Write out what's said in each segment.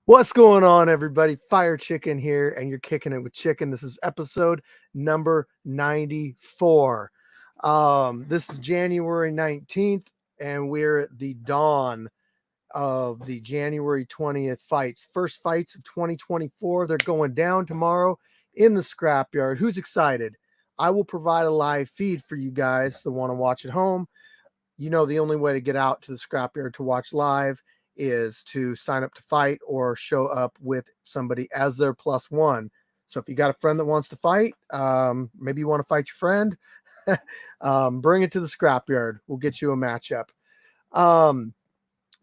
What's going on, everybody? Fire Chicken here, and you're kicking it with Chicken. This is episode number 94. This is January 19th, and we're at the dawn of the January 20th fights. First fights of 2024. They're going down tomorrow in the scrapyard. Who's excited? I will provide a live feed for you guys that want to watch at home. You know, the only way to get out to the scrapyard to watch live is to sign up to fight or show up with somebody as their +1. So if you got a friend that wants to fight, maybe you want to fight your friend, bring it to the scrapyard. We'll get you a matchup.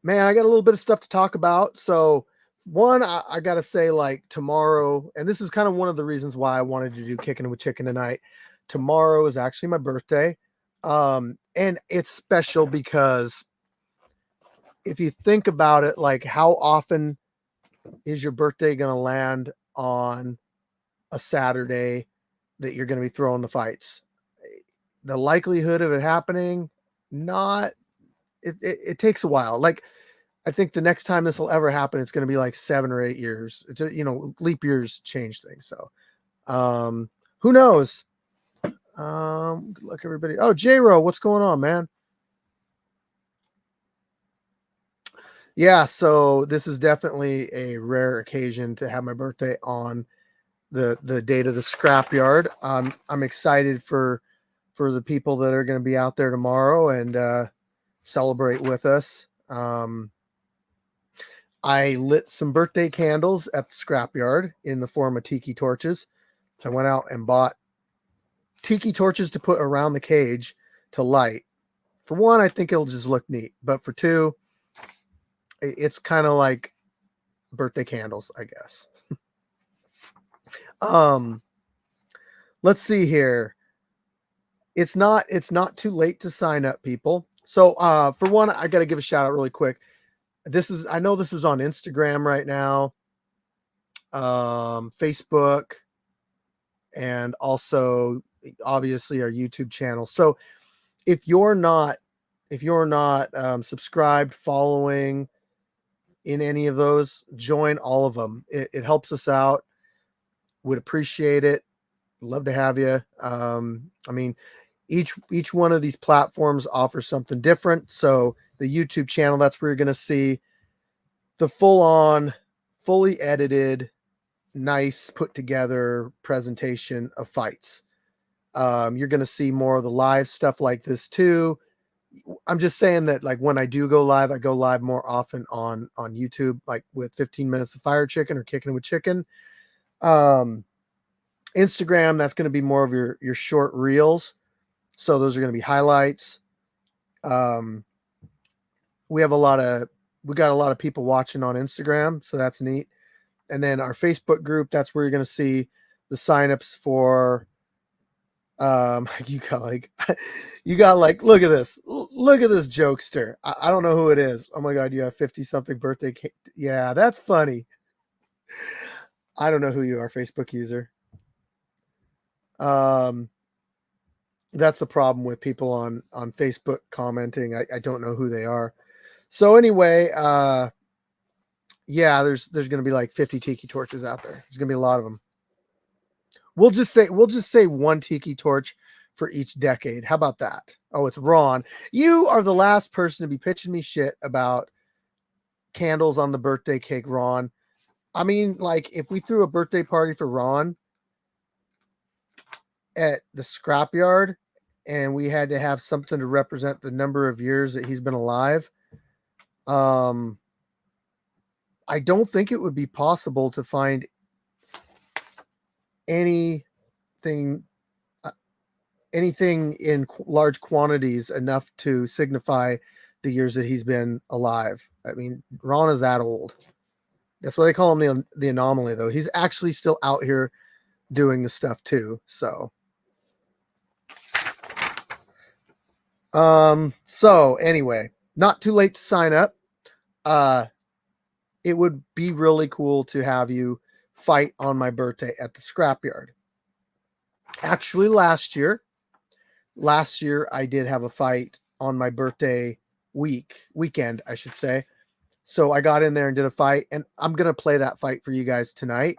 Man, I got a little bit of stuff to talk about. So one, I got to say, like, tomorrow, and this is kind of one of the reasons why I wanted to do Kicking with Chicken tonight. Tomorrow is actually my birthday. And it's special because if you think about it, like, how often is your birthday going to land on a Saturday that you're going to be throwing the fights? The likelihood of it happening, it takes a while. Like, I think the next time this will ever happen, it's going to be like 7 or 8 years. It's, leap years change things. So, who knows? Good luck, everybody. Oh, J-Ro, what's going on, man? Yeah, so this is definitely a rare occasion to have my birthday on the date of the scrapyard. I'm excited for the people that are going to be out there tomorrow and celebrate with us. I lit some birthday candles at the scrapyard in the form of tiki torches. So I went out and bought tiki torches to put around the cage to light. For one, I think it'll just look neat, but for two, it's kind of like birthday candles, I guess. Let's see here. It's not too late to sign up, people. So for one, I got to give a shout out really quick. I know this is on Instagram right now, Facebook, and also obviously our YouTube channel. So if you're not subscribed, following in any of those, join all of them. It helps us out. Would appreciate it. Love to have you. I mean, each one of these platforms offers something different. So the YouTube channel, that's where you're going to see the full-on, fully edited, nice, put together presentation of fights. You're going to see more of the live stuff like this too. I'm just saying that, like, when I do go live, I go live more often on YouTube, like with 15 minutes of Fire Chicken or Kicking with Chicken. Instagram, that's going to be more of your short reels. So those are going to be highlights. We got a lot of people watching on Instagram, so that's neat. And then our Facebook group, that's where you're going to see the signups for, you got like, look at this jokester. I don't know who it is. Oh my God, you have 50 something birthday cake. Yeah, that's funny. I don't know who you are, Facebook user. That's the problem with people on Facebook commenting. I don't know who they are. So anyway, yeah, there's going to be like 50 tiki torches out there. There's going to be a lot of them. We'll just say one tiki torch for each decade. How about that? Oh, it's Ron. You are the last person to be pitching me shit about candles on the birthday cake, Ron. I mean, like, if we threw a birthday party for Ron at the scrapyard and we had to have something to represent the number of years that he's been alive, I don't think it would be possible to find anything in large quantities enough to signify the years that he's been alive. I mean, Ron is that old. That's why they call him the anomaly, though. He's actually still out here doing the stuff too. So, so anyway, not too late to sign up. it would be really cool to have you fight on my birthday at the scrapyard. Actually, last year I did have a fight on my birthday weekend, I should say. So I got in there and did a fight, and I'm gonna play that fight for you guys tonight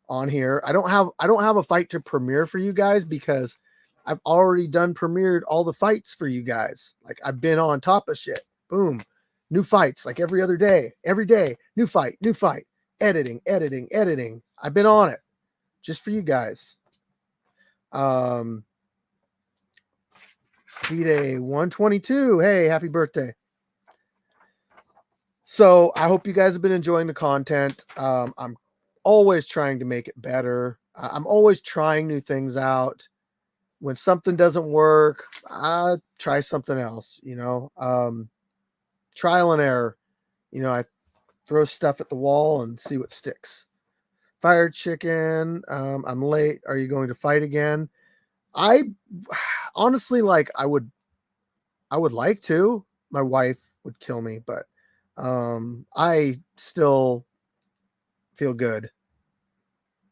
on here. I don't have a fight to premiere for you guys because I've already premiered all the fights for you guys. Like, I've been on top of shit. Boom. New fights like every other day. Every day, new fight. Editing. I've been on it just for you guys. D-Day 122. Hey, happy birthday. So I hope you guys have been enjoying the content. I'm always trying to make it better. I'm always trying new things out. When something doesn't work, I try something else, trial and error. I throw stuff at the wall and see what sticks. Fired chicken. I'm late. Are you going to fight again? I honestly, like, I would like to. My wife would kill me, but I still feel good.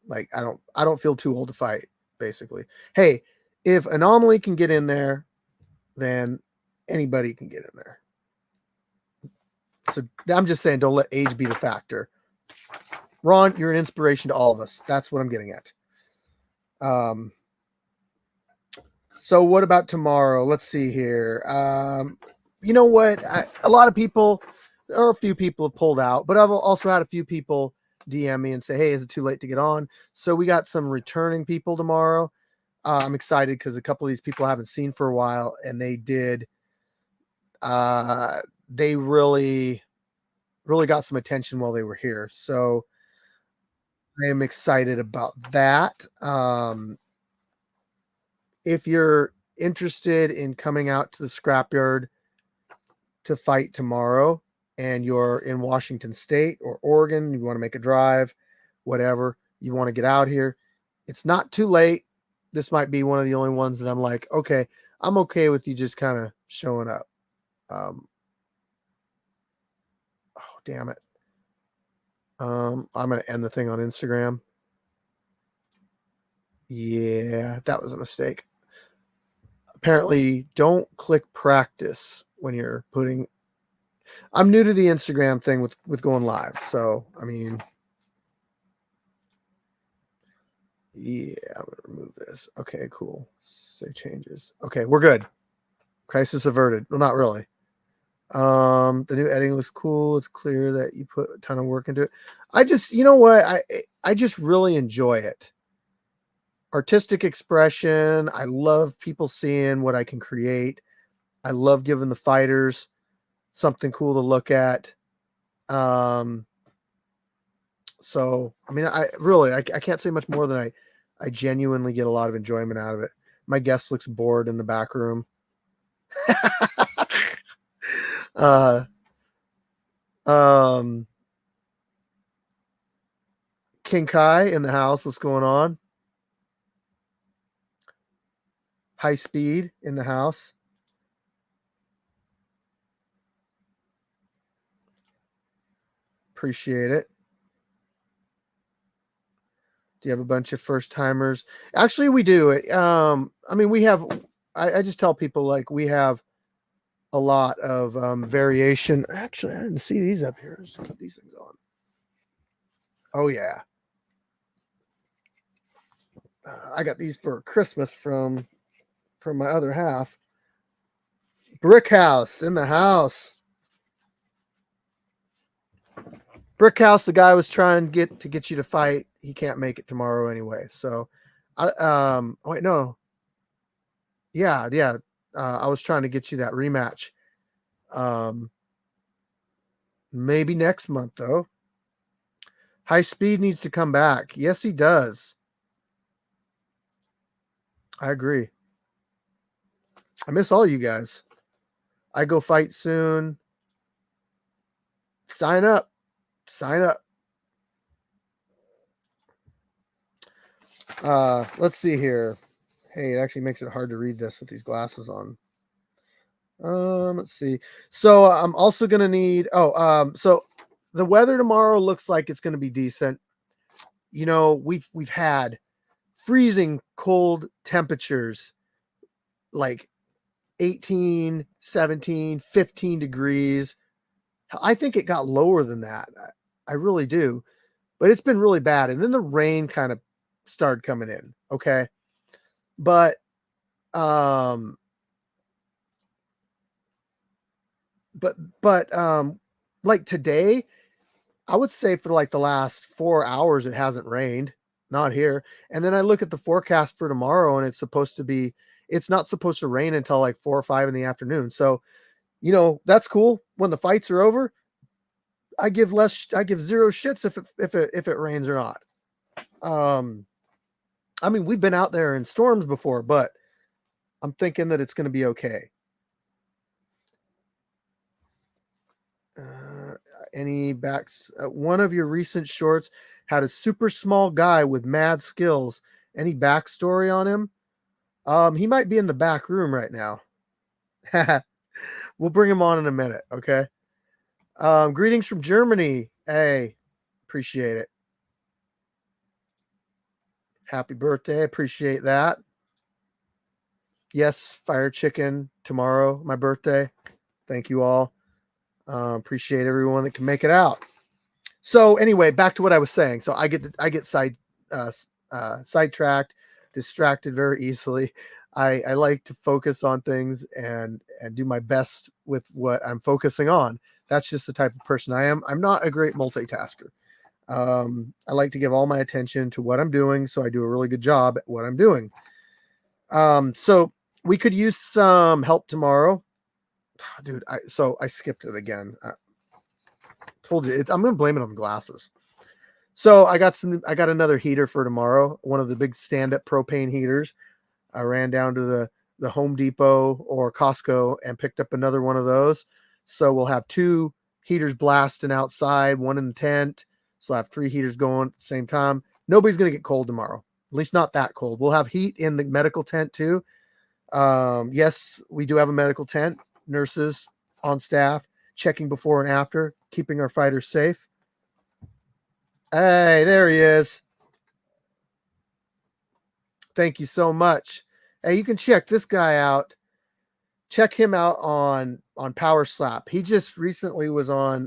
Like, I don't feel too old to fight, basically. Hey, if Anomaly can get in there, then anybody can get in there. So I'm just saying, don't let age be the factor. Ron, you're an inspiration to all of us. That's what I'm getting at. So what about tomorrow? Let's see here. You know what? A lot of people, or a few people have pulled out, but I've also had a few people DM me and say, hey, is it too late to get on? So we got some returning people tomorrow. I'm excited because a couple of these people I haven't seen for a while, and they really got some attention while they were here. So I am excited about that. If you're interested in coming out to the scrapyard to fight tomorrow, and you're in Washington State or Oregon, you want to make a drive, whatever, you want to get out here, it's not too late. This might be one of the only ones that I'm like, okay, I'm okay with you just kind of showing up. Oh, damn it. I'm going to end the thing on Instagram. Yeah, that was a mistake. Apparently, don't click practice when you're putting. I'm new to the Instagram thing with going live. So, I mean, yeah, I'm going to remove this. Okay, cool. Save changes. Okay, we're good. Crisis averted. Well, not really. The new editing looks cool. It's clear that you put a ton of work into it. I just, you know what? I just really enjoy it. Artistic expression. I love people seeing what I can create. I love giving the fighters something cool to look at. So, I mean, I can't say much more than I genuinely get a lot of enjoyment out of it. My guest looks bored in the back room. King Kai in the house. What's going on? High Speed in the house. Appreciate it. Do you have a bunch of first timers? Actually, we do. I mean, we have. I just tell people, like, we have a lot of variation. Actually, I didn't see these up here. Let's put these things on. Oh yeah, I got these for Christmas from my other half. Brick House in the house. Brick House, the guy was trying to get you to fight. He can't make it tomorrow anyway. So, wait, no. Yeah. I was trying to get you that rematch. Maybe next month though. High Speed needs to come back. Yes, he does. I agree. I miss all you guys. I go fight soon. Sign up. Let's see here. Hey, it actually makes it hard to read this with these glasses on. Let's see. So I'm also gonna need. So the weather tomorrow looks like it's going to be decent. You know, we've had freezing cold temperatures, like 18, 17, 15 degrees. I think it got lower than that. I really do. But it's been really bad. And then the rain kind of started coming in. Okay. But um but like today, I would say for like the last 4 hours it hasn't rained. Not here. And then I look at the forecast for tomorrow and it's not supposed to rain until like 4 or 5 in the afternoon. So, you know, that's cool. When the fights are over, I give zero shits if it rains or not. I mean, we've been out there in storms before, but I'm thinking that it's going to be okay. Uh, any backs? One of your recent shorts had a super small guy with mad skills. Any backstory on him? He might be in the back room right now. We'll bring him on in a minute. Okay. Greetings from Germany. Hey, appreciate it. Happy birthday. Appreciate that. Yes, fire chicken tomorrow, my birthday. Thank you all. Appreciate everyone that can make it out. So anyway, back to what I was saying. So I get sidetracked, distracted very easily. I like to focus on things and do my best with what I'm focusing on. That's just the type of person I am. I'm not a great multitasker. I like to give all my attention to what I'm doing, so I do a really good job at what I'm doing. So we could use some help tomorrow, dude. I skipped it again. I told you I'm gonna blame it on glasses. So I got another heater for tomorrow. One of the big stand-up propane heaters. I ran down to the Home Depot or Costco and picked up another one of those. So we'll have 2 heaters blasting outside, one in the tent. So I'll have 3 heaters going at the same time. Nobody's gonna get cold tomorrow. At least not that cold. We'll have heat in the medical tent too. Yes, we do have a medical tent. Nurses on staff, checking before and after, keeping our fighters safe. Hey, there he is. Thank you so much. Hey, you can check this guy out. Check him out on Power Slap. He just recently was on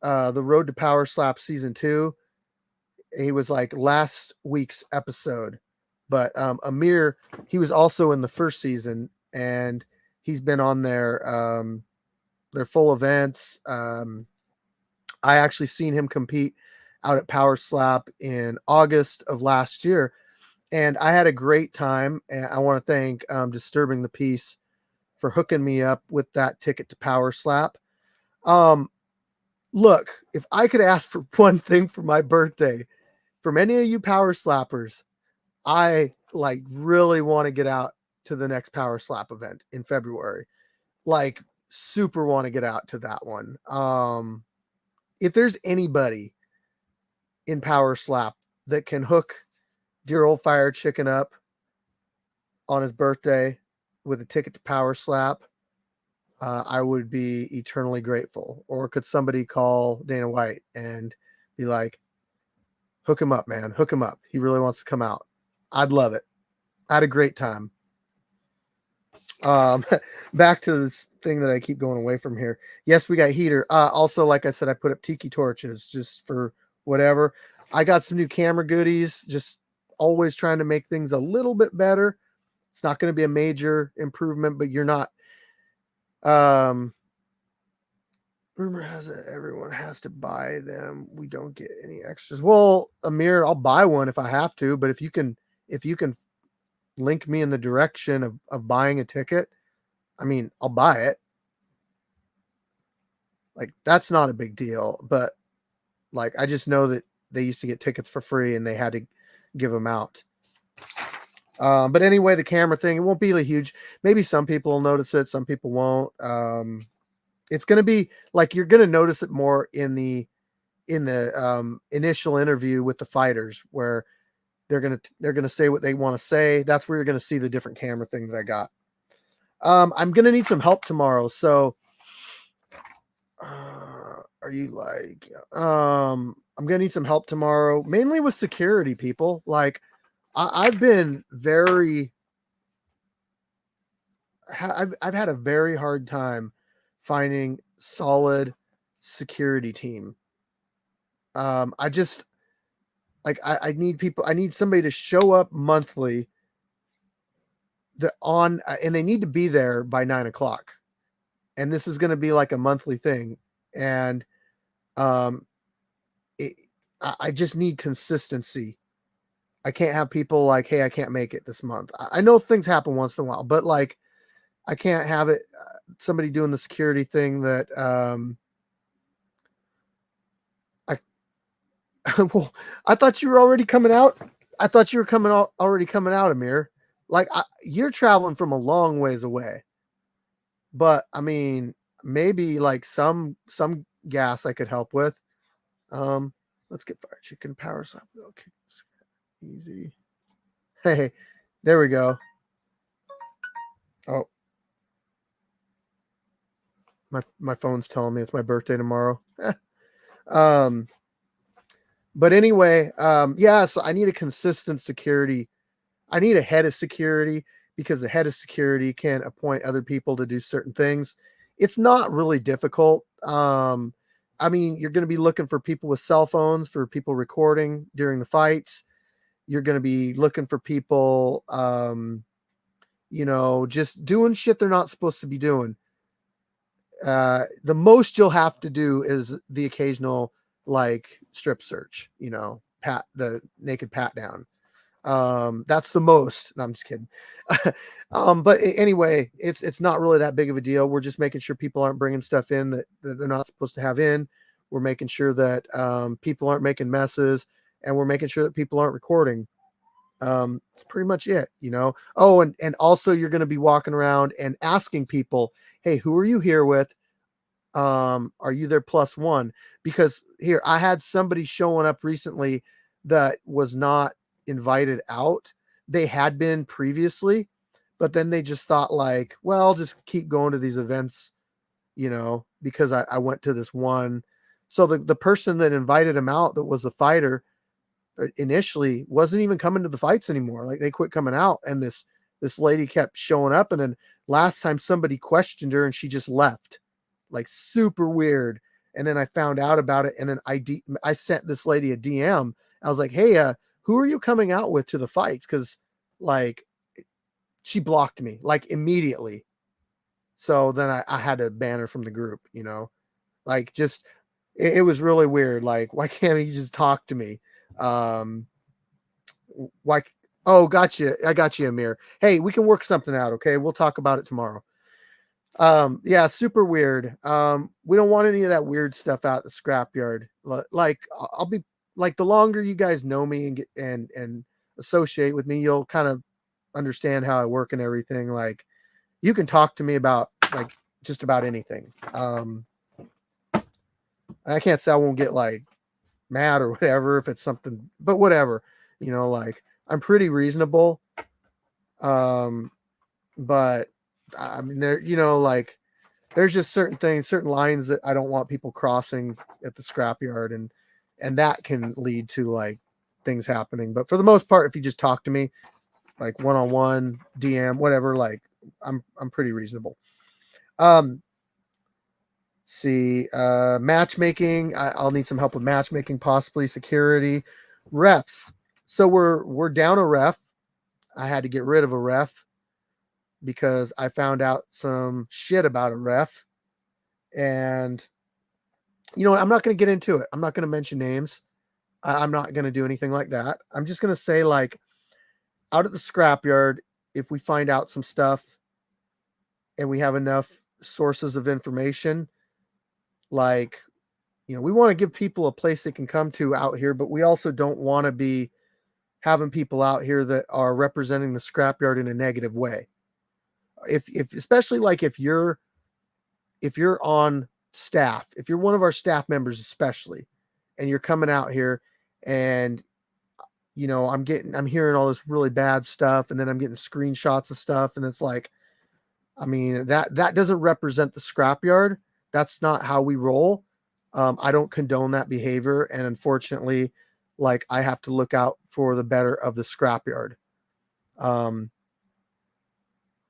the Road to Power Slap season 2. He was like last week's episode. But Amir, he was also in the first season, and he's been on their full events. I actually seen him compete out at Power Slap in August of last year, and I had a great time. And I want to thank Disturbing the Peace for hooking me up with that ticket to Power Slap. Look, if I could ask for one thing for my birthday, from any of you Power Slappers, I like really want to get out to the next Power Slap event in February. Like super want to get out to that one. If there's anybody in Power Slap that can hook dear old Fire Chicken up on his birthday with a ticket to Power Slap, I would be eternally grateful. Or could somebody call Dana White and be like, hook him up, man, hook him up. He really wants to come out. I'd love it. I had a great time. Back to this thing that I keep going away from here. Yes, we got heater. Also, like I said, I put up tiki torches just for whatever. I got some new camera goodies, just always trying to make things a little bit better. It's not going to be a major improvement, but you're not. Rumor has it everyone has to buy them. We don't get any extras. Well, Amir, I'll buy one if I have to, but if you can link me in the direction of buying a ticket, I mean, I'll buy it. Like, that's not a big deal, but like, I just know that they used to get tickets for free and they had to give them out. But anyway, the camera thing, it won't be really huge. Maybe some people will notice it, some people won't. It's going to be like, you're going to notice it more in the initial interview with the fighters, where they're going to say what they want to say. That's where you're going to see the different camera things I got. I'm going to need some help tomorrow. So Are you like, I'm gonna need some help tomorrow, mainly with security people. Like, I've been very, I've had a very hard time finding solid security team. I just like, I need people. I need somebody to show up monthly. And they need to be there by 9 o'clock. And this is going to be like a monthly thing. And um, it, I just need consistency. I can't have people like, hey, I can't make it this month. I know things happen once in a while, but like, I can't have it. Somebody doing the security thing that I well, I thought you were already coming out. I thought you were already coming out, Amir. Like, you're traveling from a long ways away. But I mean, maybe like some gas I could help with. Um, let's get fried chicken power slap. Okay, easy. Hey, there we go. Oh, my phone's telling me it's my birthday tomorrow. um, but anyway, yeah. So I need a consistent security. I need a head of security because the head of security can appoint other people to do certain things. It's not really difficult. I mean, you're going to be looking for people with cell phones for people recording during the fights. You're going to be looking for people, just doing shit they're not supposed to be doing. The most you'll have to do is the occasional like strip search, pat the naked pat down. That's the most. No, I'm just kidding. But anyway, it's not really that big of a deal. We're just making sure people aren't bringing stuff in that they're not supposed to have in. We're making sure that people aren't making messes, and we're making sure that people aren't recording. It's pretty much it. Oh, and also you're going to be walking around and asking people, hey, who are you here with? Are you their plus one? Because here, I had somebody showing up recently that was not invited out. They had been previously, but then they just thought like, well, just keep going to these events, because I went to this one. So the person that invited him out, that was the fighter, initially wasn't even coming to the fights anymore. Like, they quit coming out, and this lady kept showing up. And then last time somebody questioned her and she just left, like super weird. And then I found out about it, and then I sent this lady a DM. I was like, hey, who are you coming out with to the fights? Because like, she blocked me like immediately. So then I had to ban her from the group. Like, just it was really weird. Like, why can't he just talk to me? Why? Oh, gotcha. I got you, Amir. Hey, we can work something out. Okay, we'll talk about it tomorrow. Yeah, super weird. We don't want any of that weird stuff out the scrapyard. Like, I'll be like, the longer you guys know me and get and associate with me, you'll kind of understand how I work and everything. Like, you can talk to me about like just about anything. I can't say I won't get like mad or whatever if it's something, but whatever, like, I'm pretty reasonable. But I mean, like, there's just certain lines that I don't want people crossing at the scrapyard, and that can lead to like things happening. But for the most part, if you just talk to me like one-on-one, DM, whatever, like, I'm pretty reasonable. See, matchmaking. I'll need some help with matchmaking, possibly security, refs. So we're down a ref. I had to get rid of a ref because I found out some shit about a ref. And I'm not going to get into it. I'm not going to mention names. I'm not going to do anything like that. I'm just going to say, like, out at the scrapyard, if we find out some stuff and we have enough sources of information, like, we want to give people a place they can come to out here, but we also don't want to be having people out here that are representing the scrapyard in a negative way. If especially like if you're on staff, if you're one of our staff members, especially, and you're coming out here and I'm hearing all this really bad stuff, and then I'm getting screenshots of stuff, and it's like, I mean, that doesn't represent the scrapyard. That's not how we roll. I don't condone that behavior, and unfortunately, like, I have to look out for the better of the scrapyard. Um,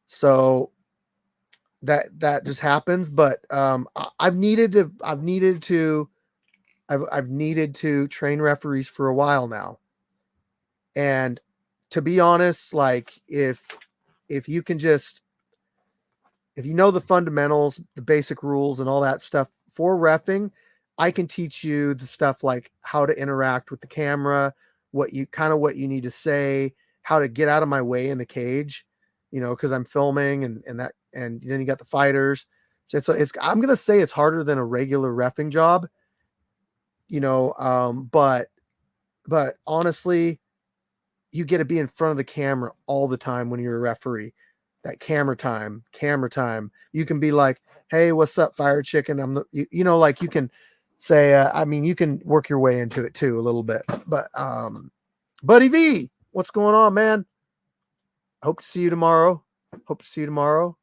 so that just happens. But I've needed to train referees for a while now. And to be honest, like, if you can just, if you know the fundamentals, the basic rules and all that stuff for reffing, I can teach you the stuff like how to interact with the camera, what you need to say, how to get out of my way in the cage, because I'm filming, and then you got the fighters. So it's I'm gonna say it's harder than a regular reffing job, but honestly, you get to be in front of the camera all the time when you're a referee. That camera time. You can be like, "Hey, what's up, Fire Chicken?" Like, you can say, I mean, you can work your way into it too a little bit. But Buddy V, what's going on, man? Hope to see you tomorrow. Hope to see you tomorrow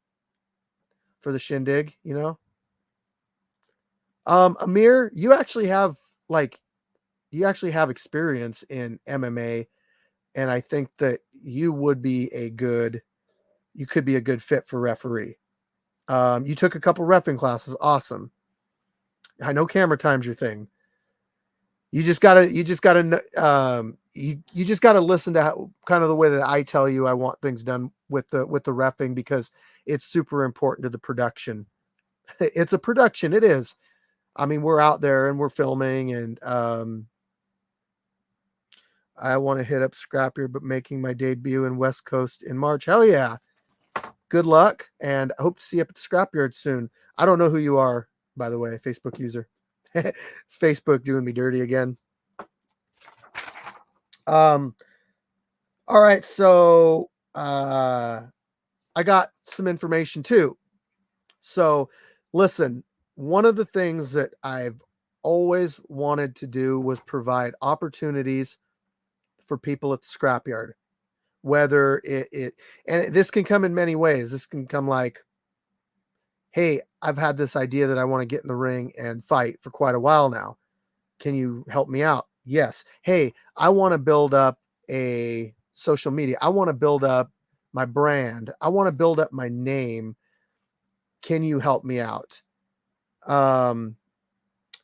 for the shindig. Amir, like you actually have experience in MMA, and I think that you could be a good fit for referee. You took a couple reffing classes. Awesome. I know camera time's your thing. You just gotta listen to kind of the way that I tell you I want things done with the reffing, because it's super important to the production. It's a production. It is. I mean, we're out there and we're filming, and I want to hit up Scrappier, but making my debut in West Coast in March. Hell yeah. Good luck, and I hope to see you up at the scrapyard soon. I don't know who you are, by the way, Facebook user. It's Facebook doing me dirty again. All right, so I got some information too. So listen, one of the things that I've always wanted to do was provide opportunities for people at the scrapyard. Whether and this can come in many ways. This can come like, hey, I've had this idea that I want to get in the ring and fight for quite a while now. Can you help me out? Yes. Hey, I want to build up a social media. I want to build up my brand. I want to build up my name. Can you help me out?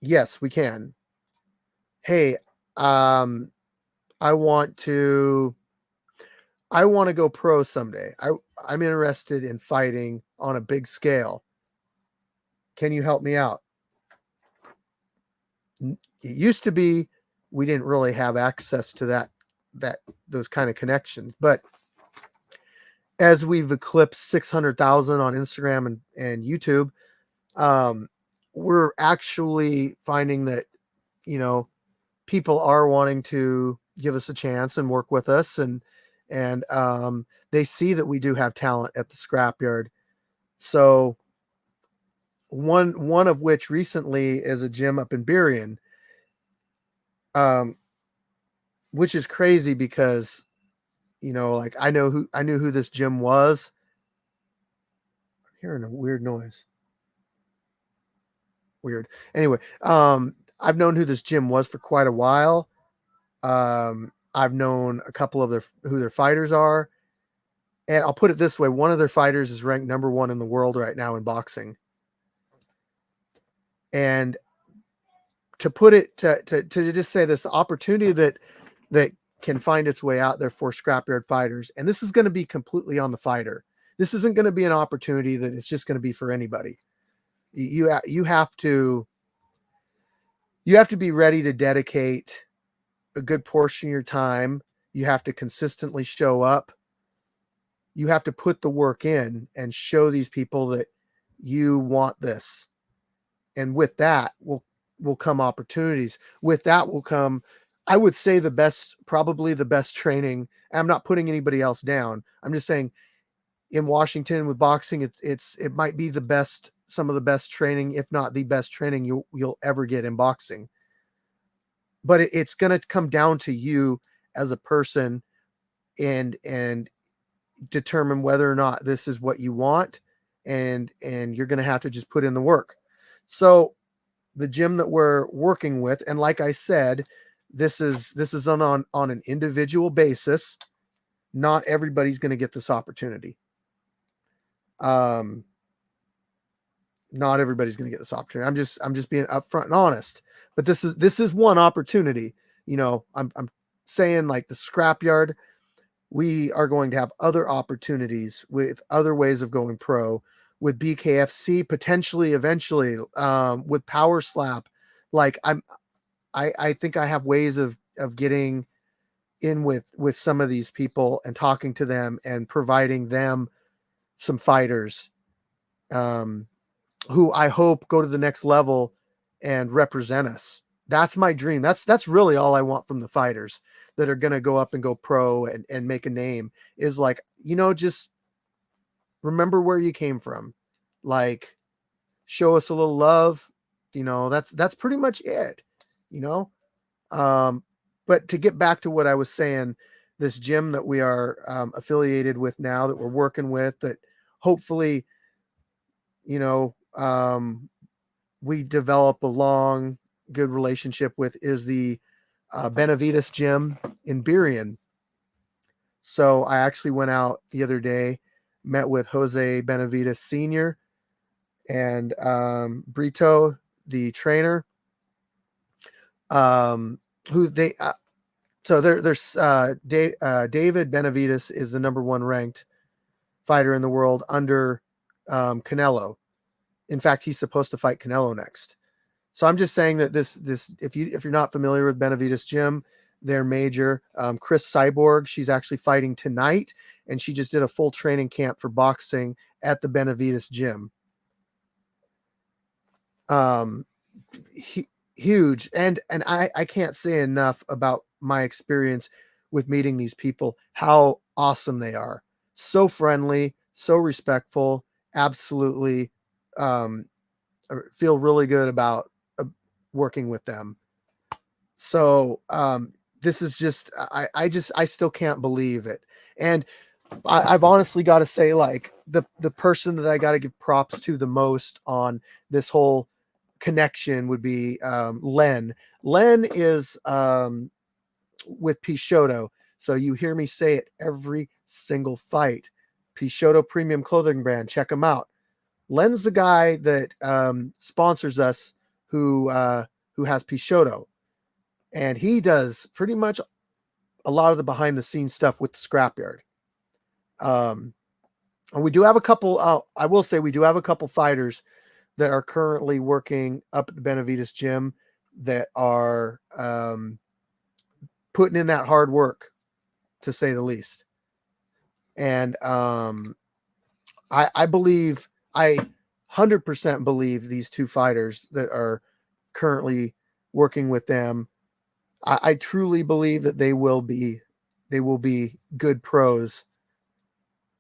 Yes, we can. Hey, um, I want to go pro someday. I'm interested in fighting on a big scale. Can you help me out? It used to be we didn't really have access to those kind of connections, but as we've eclipsed 600,000 on Instagram and YouTube, we're actually finding that, people are wanting to give us a chance and work with us, and they see that we do have talent at the scrapyard. So one of which recently is a gym up in Burien, which is crazy because, like, I knew who this gym was. I'm hearing a weird noise. Weird. Anyway, I've known who this gym was for quite a while. I've known a couple of who their fighters are, and I'll put it this way: one of their fighters is ranked number 1 in the world right now in boxing. And to put it to just say this, the opportunity that can find its way out there for scrapyard fighters, and this is going to be completely on the fighter. This isn't going to be an opportunity that it's just going to be for anybody. You have to be ready to dedicate a good portion of your time. You have to consistently show up. You have to put the work in and show these people that you want this. And with that will come opportunities. With that will come, I would say, probably the best training. I'm not putting anybody else down. I'm just saying, in Washington with boxing, it might be some of the best training, if not the best training you'll ever get in boxing. But it's going to come down to you as a person, and determine whether or not this is what you want, and you're going to have to just put in the work. So the gym that we're working with, and like I said, this is on an individual basis. Not everybody's going to get this opportunity. Um, not everybody's going to get this opportunity. I'm just being upfront and honest. But this is one opportunity. You know, I'm saying like the scrapyard. We are going to have other opportunities with other ways of going pro, with BKFC potentially eventually, with Power Slap. Like I think I have ways of getting in with some of these people and talking to them and providing them some fighters, um, who I hope go to the next level and represent us. That's my dream. That's really all I want from the fighters that are going to go up and go pro and make a name, is like, you know, just remember where you came from. Like, show us a little love. You know, that's pretty much it, you know? But to get back to what I was saying, this gym that we are affiliated with now, that we're working with, that hopefully, you know, we develop a long, good relationship with, is the Benavides gym in Burien. So I actually went out the other day, met with Jose Benavides Sr. and Brito, the trainer, who they so there's David Benavides is the number one ranked fighter in the world under Canelo. In fact, he's supposed to fight Canelo next. So I'm just saying that this if you're not familiar with Benavides Gym, they're major. Chris Cyborg, she's actually fighting tonight, and she just did a full training camp for boxing at the Benavides Gym. Huge, and I can't say enough about my experience with meeting these people, how awesome they are. So friendly, so respectful, absolutely. I feel really good about working with them. So this is just I still can't believe it. And I've honestly got to say, like, the person that I got to give props to the most on this whole connection would be Len. Len is with Peixoto. So you hear me say it every single fight. Peixoto Premium Clothing Brand, check them out. Len's the guy that sponsors us, who has Peixoto, and he does pretty much a lot of the behind the scenes stuff with the scrapyard. And we do have a couple. I will say we do have a couple fighters that are currently working up at the Benavides Gym that are putting in that hard work, to say the least. And I believe, I 100% believe these two fighters that are currently working with them, I truly believe that they will be good pros.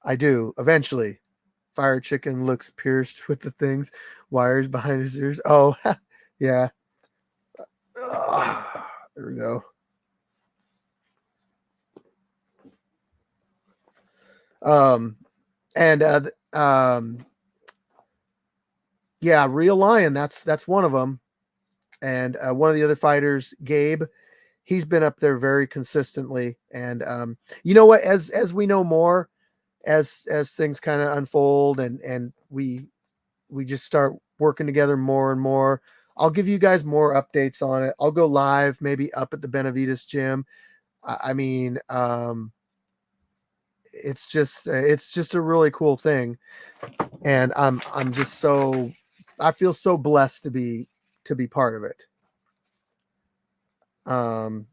I do, eventually. Fire Chicken looks pierced with the things, wires behind his ears. Oh, yeah. There we go. And yeah, Real Lion, that's one of them. And one of the other fighters, Gabe, he's been up there very consistently. And you know what, as we know more, as things kind of unfold, and we just start working together more and more, I'll give you guys more updates on it. I'll go live, maybe up at the Benavides Gym. I mean, it's just a really cool thing, and I'm just so, I feel so blessed to be part of it.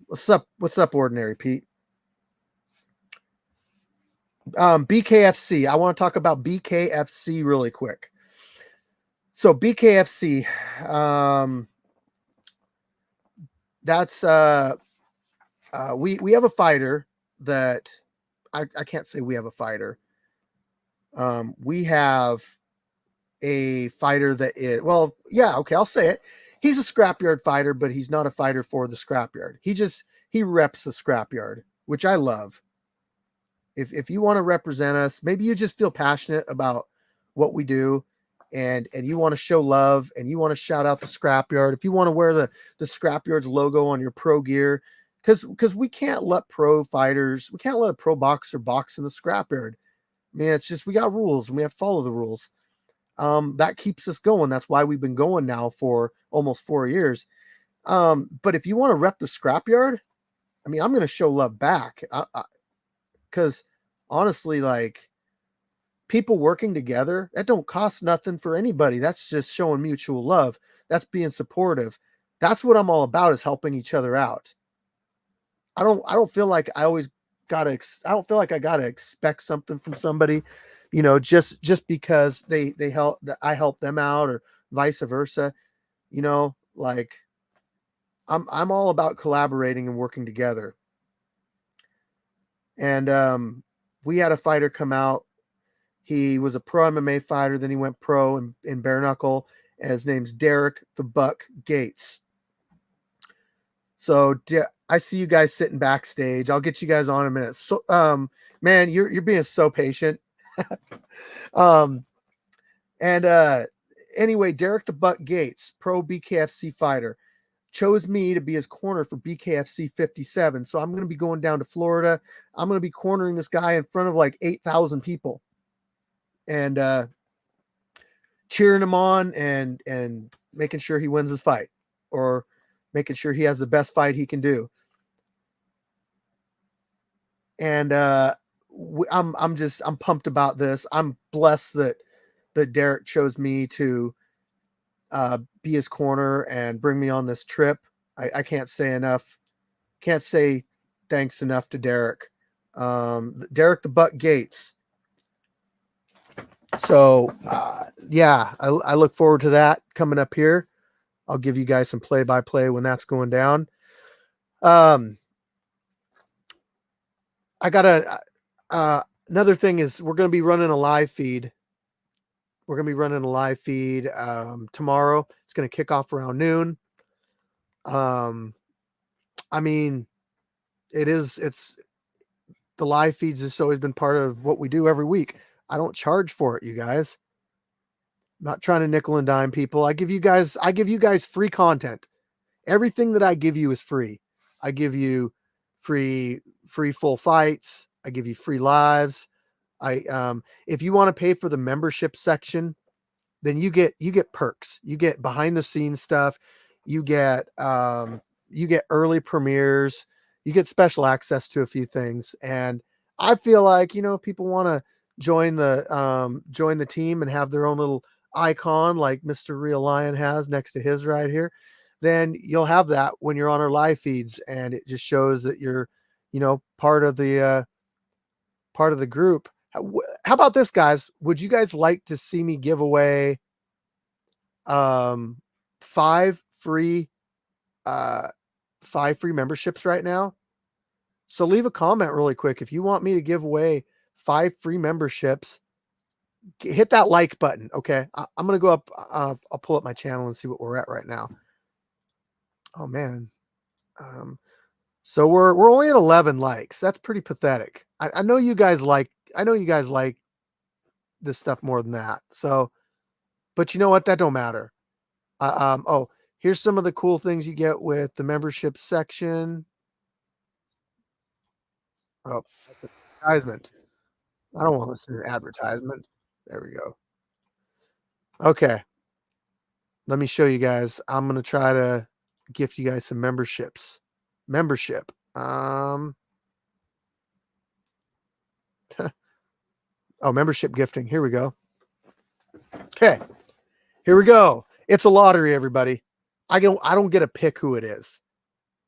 What's up, Ordinary Pete? BKFC. I want to talk about BKFC really quick. So BKFC, that's we have a fighter that I can't say we have a fighter. We have a fighter that is, well, yeah, okay, I'll say it. He's a scrapyard fighter, but he's not a fighter for the scrapyard. He reps the scrapyard, which I love. If you want to represent us, maybe you just feel passionate about what we do, and you want to show love and you want to shout out the scrapyard, if you want to wear the scrapyard's logo on your pro gear, because we can't let pro fighters, we can't let a pro boxer box in the scrapyard. I mean, it's just, we got rules and we have to follow the rules. That keeps us going. That's why we've been going now for almost 4 years. But if you want to rep the scrapyard, I mean, I'm going to show love back. Because honestly, like, people working together, that don't cost nothing for anybody. That's just showing mutual love. That's being supportive. That's what I'm all about, is helping each other out. I don't feel like I always gotta, I don't feel like I gotta expect something from somebody, just because they help, I help them out, or vice versa. Like, I'm all about collaborating and working together. And we had a fighter come out. He was a pro MMA fighter, then he went pro in bare knuckle. And his name's Derek the Buck Gates. So I see you guys sitting backstage. I'll get you guys on in a minute. So, man, you're being so patient. um, and anyway, Derek the Buck Gates, pro BKFC fighter, chose me to be his corner for BKFC 57. So I'm going to be going down to Florida. I'm going to be cornering this guy in front of like 8,000 people, and cheering him on, and making sure he wins his fight, or making sure he has the best fight he can do. And I'm pumped about this. I'm blessed that Derek chose me to be his corner and bring me on this trip. I can't say enough. Can't say thanks enough to Derek. Derek the Buck Gates. So yeah, I look forward to that coming up here. I'll give you guys some play-by-play when that's going down. I got another thing is, we're going to be running a live feed. We're going to be running a live feed tomorrow. It's going to kick off around noon. I mean, it's the live feeds has always been part of what we do every week. I don't charge for it, you guys. I'm not trying to nickel and dime people. I give you guys free content. Everything that I give you is free. I give you free full fights. I give you free lives. If you want to pay for the membership section, then you get perks. You get behind the scenes stuff. You get early premieres. You get special access to a few things. And I feel like, if people want to join the team and have their own little icon like Mr. Real Lion has next to his right here, then you'll have that when you're on our live feeds, and it just shows that you're, part of the group. How about this, guys? Would you guys like to see me give away 5 free memberships right now? So leave a comment really quick if you want me to give away 5 free memberships. Hit that like button. Okay, I'm gonna go up. I'll pull up my channel and see what we're at right now. Oh man, so we're only at 11 likes. That's pretty pathetic. I know you guys like. I know you guys like this stuff more than that. So, but you know what? That don't matter. Oh, here's some of the cool things you get with the membership section. Oh, advertisement. I don't want to listen to advertisement. There we go. Okay. Let me show you guys. I'm going to try to gift you guys some memberships. Membership. Membership gifting. Here we go. Okay. Here we go. It's a lottery, everybody. I don't get to pick who it is.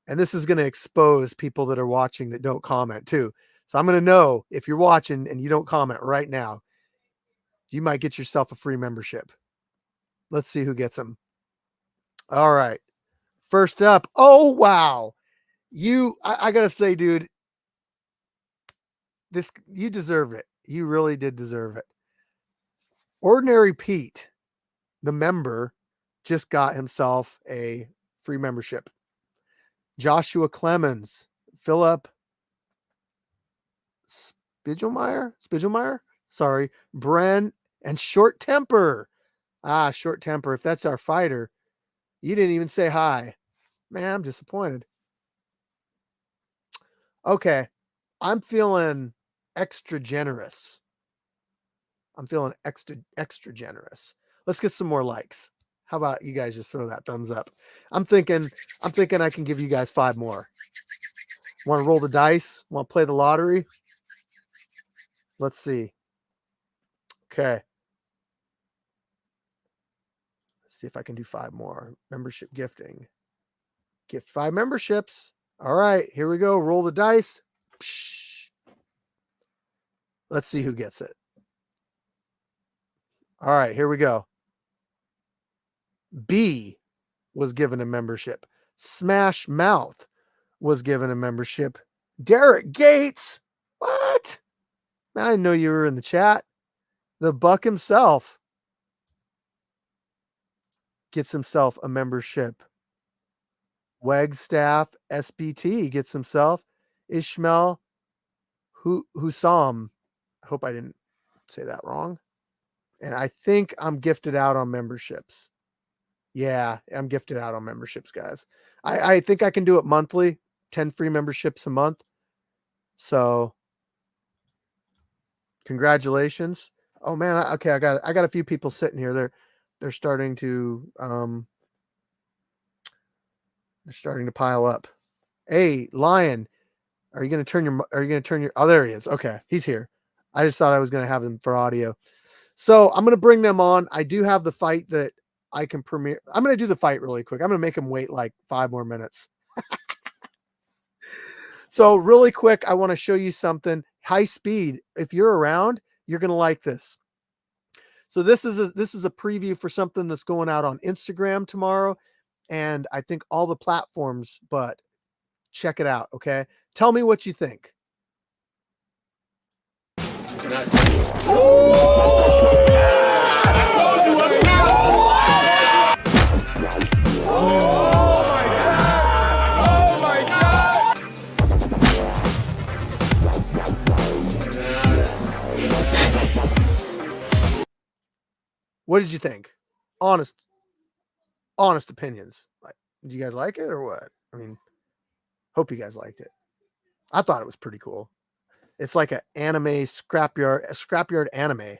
And this is going to expose people that are watching that don't comment too. So I'm going to know if you're watching and you don't comment right now, you might get yourself a free membership. Let's see who gets them. All right. First up. Oh, wow. I got to say, dude, you deserve it. You really did deserve it. Ordinary Pete, the member, just got himself a free membership. Joshua Clemens, Philip Spiegelmeyer, sorry, Bren, and Short Temper. Ah, short temper. If that's our fighter, you didn't even say hi. Man, I'm disappointed. Okay. I'm feeling extra generous. I'm feeling extra generous. Let's get some more likes. How about you guys just throw that thumbs up? I'm thinking I can give you guys 5 more. Want to roll the dice? Want to play the lottery? Let's see. Okay. Let's see if I can do 5 more. Membership gifting. Gift 5 memberships. All right, here we go. Roll the dice. Psh. Let's see who gets it. All right, here we go. B was given a membership. Smash Mouth was given a membership. Derek Gates. What? I didn't know you were in the chat. The Buck himself gets himself a membership. Wagstaff SBT gets himself. Ishmael Husam. I hope I didn't say that wrong. And I think I'm gifted out on memberships. Yeah, I'm gifted out on memberships, guys. I think I can do it monthly, 10 free memberships a month. So congratulations. Oh man, okay, I got a few people sitting here. They're starting to pile up. Hey, Lion, are you gonna turn your oh, there he is. Okay, he's here. I just thought I was gonna have him for audio. So I'm gonna bring them on. I do have the fight that I can premiere. I'm gonna do the fight really quick. I'm gonna make him wait like 5 more minutes. So really quick, I want to show you something high speed. If you're around, you're gonna like this. So this is a preview for something that's going out on Instagram tomorrow, and I think all the platforms. But check it out, okay? Tell me what you think. What did you think? Honest opinions. Like, did you guys like it or what? I mean, hope you guys liked it. I thought it was pretty cool. It's like an anime scrapyard anime.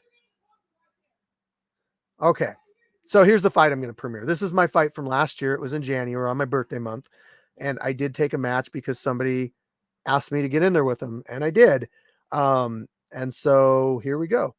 Okay. So here's the fight I'm going to premiere. This is my fight from last year. It was in January on my birthday month. And I did take a match because somebody asked me to get in there with them. And I did. And so here we go.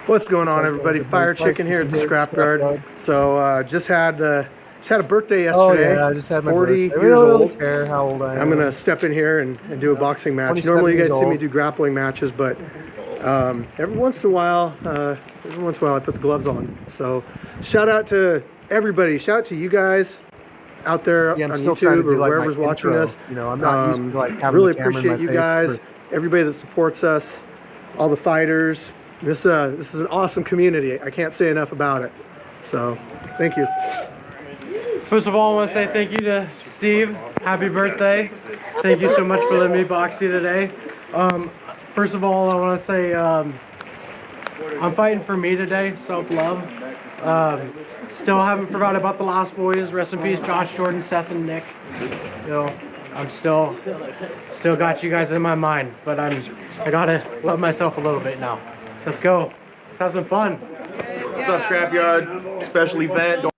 What's going on, everybody? Fire Chicken here at the scrapyard. So just had a birthday yesterday. Oh yeah, I just had my 40 birthday. Years old. Don't care how old I am. I'm gonna step in here and do a boxing match. Normally, you guys see me do grappling matches, but every once in a while, I put the gloves on. So shout out to everybody. Shout out to you guys out there on YouTube or wherever's watching us. You know, I'm not used to like having really appreciate you guys, everybody that supports us, all the fighters. This is an awesome community. I can't say enough about it. So, thank you. First of all, I want to say thank you to Steve. Happy birthday. Thank you so much for letting me box you today. First of all, I want to say I'm fighting for me today, self-love. Still haven't forgot about the Lost Boys. Rest in peace, Josh, Jordan, Seth, and Nick. You know, I'm still got you guys in my mind, but I gotta love myself a little bit now. Let's go. Let's have some fun. What's up, Scrapyard? Special event. Don't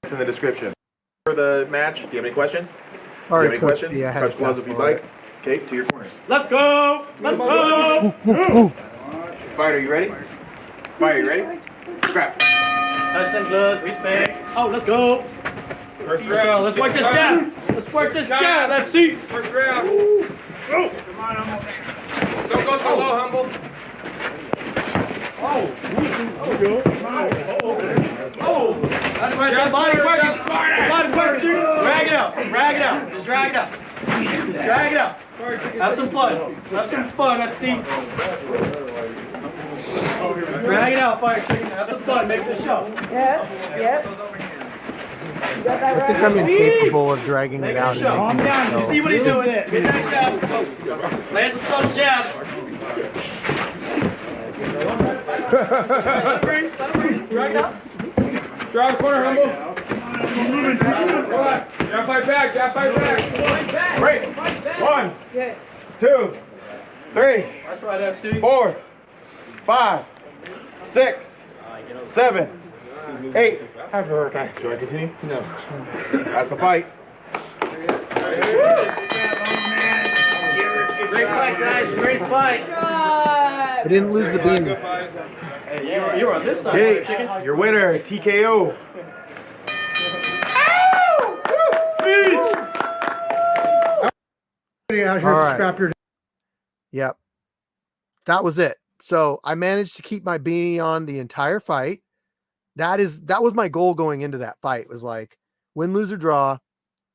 in the description. For the match, do you have any questions? All right, any Coach, questions? yeah, Press gloves if you'd like. Okay, to your corners. Let's go! Let's go! Fighter, you ready? Fighter, you ready? Scrap. Touch them gloves, respect. Oh, let's go! First round. Let's work this jab. Let's work this jab. Let's see. First round. Go! Come on, Humble. Don't go so low, Humble. Oh, that's right. That body working. Body working. Drag it out. Drag it out. Just drag it out. Drag it out. Have some fun. Have some fun. Let's see. Drag it out, Fire Chicken. Have some fun. Make the show. Yep. I think I'm incapable of dragging it out. Calm down. You see what he's doing? Get that jab. Land some subtle jabs. Drag it out. Drive the corner, Humble. Jab fight back. Great. 1, 2, 3, That's right, FC. 4, 5, 6, 7, 8. Happy birthday. Should I continue? No. That's the fight. Great fight, guys. Great fight. I didn't lose the beanie. Hey, you were on this side. Hey, Chicken. your winner, TKO. Out here All to right. scrap your. Yep. That was it. So I managed to keep my beanie on the entire fight. That was my goal going into that fight, was like, win, lose, or draw,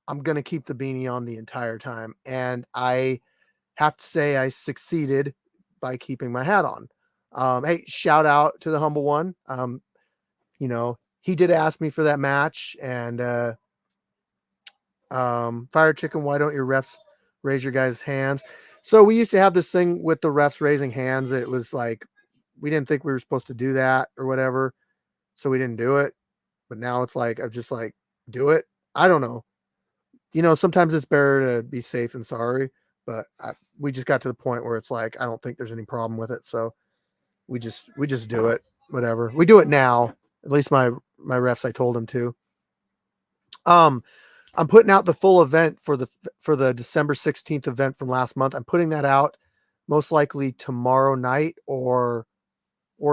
I'm going to keep the beanie on the entire time. And I have to say I succeeded by keeping my hat on. Hey, shout out to the humble one. You know, he did ask me for that match, and Fire Chicken, why don't your refs raise your guys' hands? So we used to have this thing with the refs raising hands. It was like, we didn't think we were supposed to do that or whatever. So we didn't do it. But now it's like, I'm just like, do it. I don't know. You know, sometimes it's better to be safe than sorry, but we just got to the point where it's like, I don't think there's any problem with it. So we just do it, whatever. We do it now. At least my refs, I told them to. I'm putting out the full event for the December 16th event from last month. I'm putting that out most likely tomorrow night or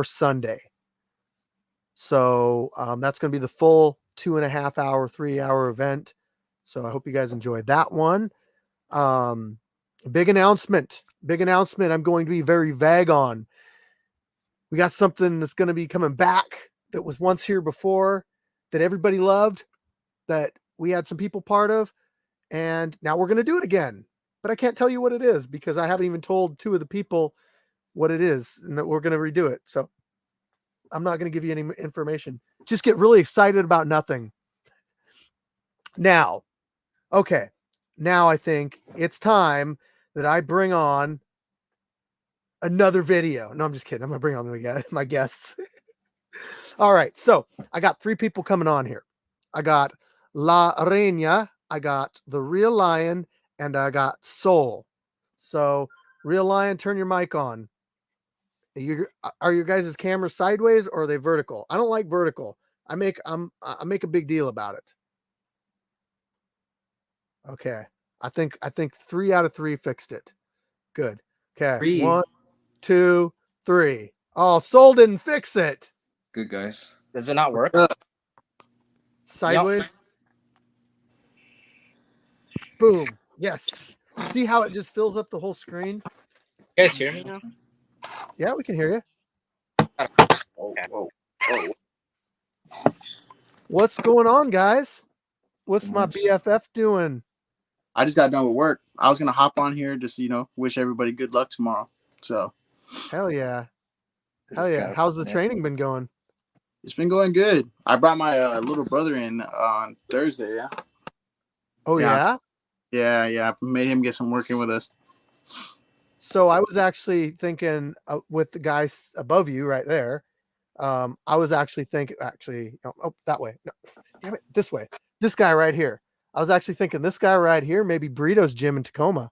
Sunday. So that's going to be the full 2.5 hour, 3 hour event. So I hope you guys enjoyed that one. Big announcement. I'm going to be very vague on. We got something that's going to be coming back that was once here before, that everybody loved, that we had some people part of, and now we're going to do it again. But I can't tell you what it is because I haven't even told 2 of the people what it is and that we're going to redo it. So I'm not going to give you any information. Just get really excited about nothing. Now, okay. Now I think it's time that I bring on another video. No, I'm just kidding. I'm going to bring on my guests. All right. So I got 3 people coming on here. I got La Reina, I got the Real Lion, and I got Soul. So, Real Lion, turn your mic on. Are your guys' cameras sideways or are they vertical? I don't like vertical. I make a big deal about it. Okay. I think 3 out of 3 fixed it. Good. Okay. 3. 1, 2, 3. Oh, Soul didn't fix it. Good, guys. Does it not work? Sideways. Boom. Yes. See how it just fills up the whole screen? You guys hear me now? Yeah, we can hear you. Oh. What's going on, guys? What's my BFF doing? I just got done with work. I was gonna hop on here just wish everybody good luck tomorrow. So Hell yeah. How's the training been going? it's been going good. I brought my little brother in on Thursday. Yeah. Oh yeah. Yeah. I made him get some work in with us. So I was actually thinking with the guys above you right there. I was actually thinking that way. No, damn it, this way. This guy right here. I was actually thinking this guy right here, maybe Burrito's gym in Tacoma.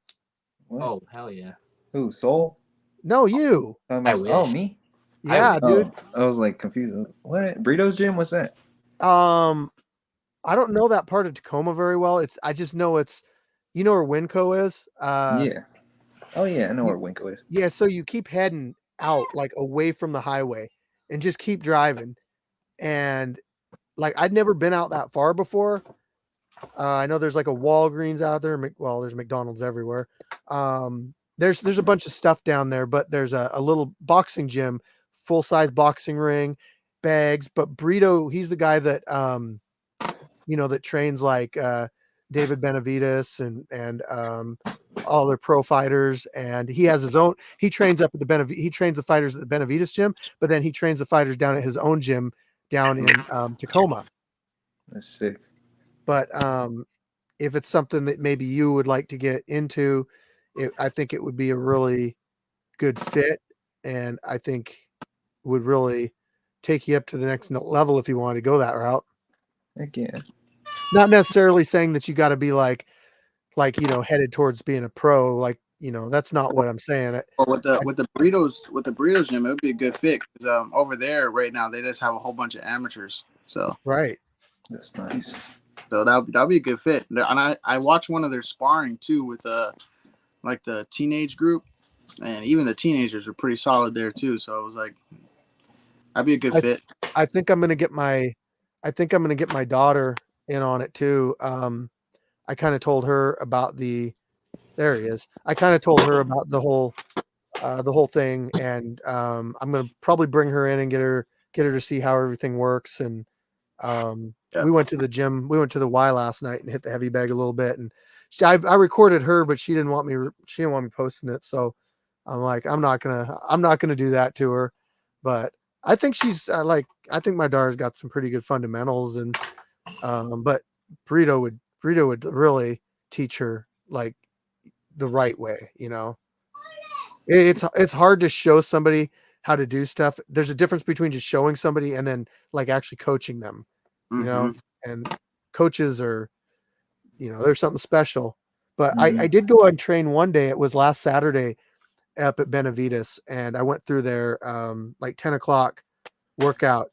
What? Oh, hell yeah. Who, Soul? No, you. I wish. Oh, me? Yeah, dude. I was like confused. What? Burrito's gym? What's that? I don't know that part of Tacoma very well. I just know you know where Winco is? Yeah. Oh yeah, I know where Winco is. Yeah, so you keep heading out like away from the highway and just keep driving. And like I'd never been out that far before. I know there's like a Walgreens out there. Well, there's McDonald's everywhere. There's a bunch of stuff down there, but there's a little boxing gym, full-size boxing ring, bags. But Burrito, he's the guy that that trains like David Benavides and all their pro fighters, and he has his own. He trains up at the he trains the fighters at the Benavides gym, but then he trains the fighters down at his own gym down in Tacoma. That's sick. But if it's something that maybe you would like to get into, I think it would be a really good fit, and I think would really take you up to the next level if you wanted to go that route. Heck yeah. Not necessarily saying that you got to be like headed towards being a pro. Like, that's not what I'm saying. Well, with the burritos gym, it would be a good fit because over there right now they just have a whole bunch of amateurs. So Right. That's nice. so that'll be a good fit. And I watched one of their sparring too with like the teenage group, and even the teenagers are pretty solid there too. So it was like that'd be a good fit. I think I'm gonna get my daughter in on it too. I kind of told her about there he is. I kind of told her about the whole thing, and I'm gonna probably bring her in and get her to see how everything works. And we went to the gym. We went to the Y last night and hit the heavy bag a little bit. And I recorded her, but she didn't want me posting it. So I'm like, I'm not gonna do that to her. But I think she's I think my daughter's got some pretty good fundamentals, and but Burrito would really teach her like the right way. It's hard to show somebody how to do stuff. There's a difference between just showing somebody and then like actually coaching them, and coaches are, there's something special. But I did go and train one day. It was last Saturday up at Benavides, and I went through their like 10 o'clock workout,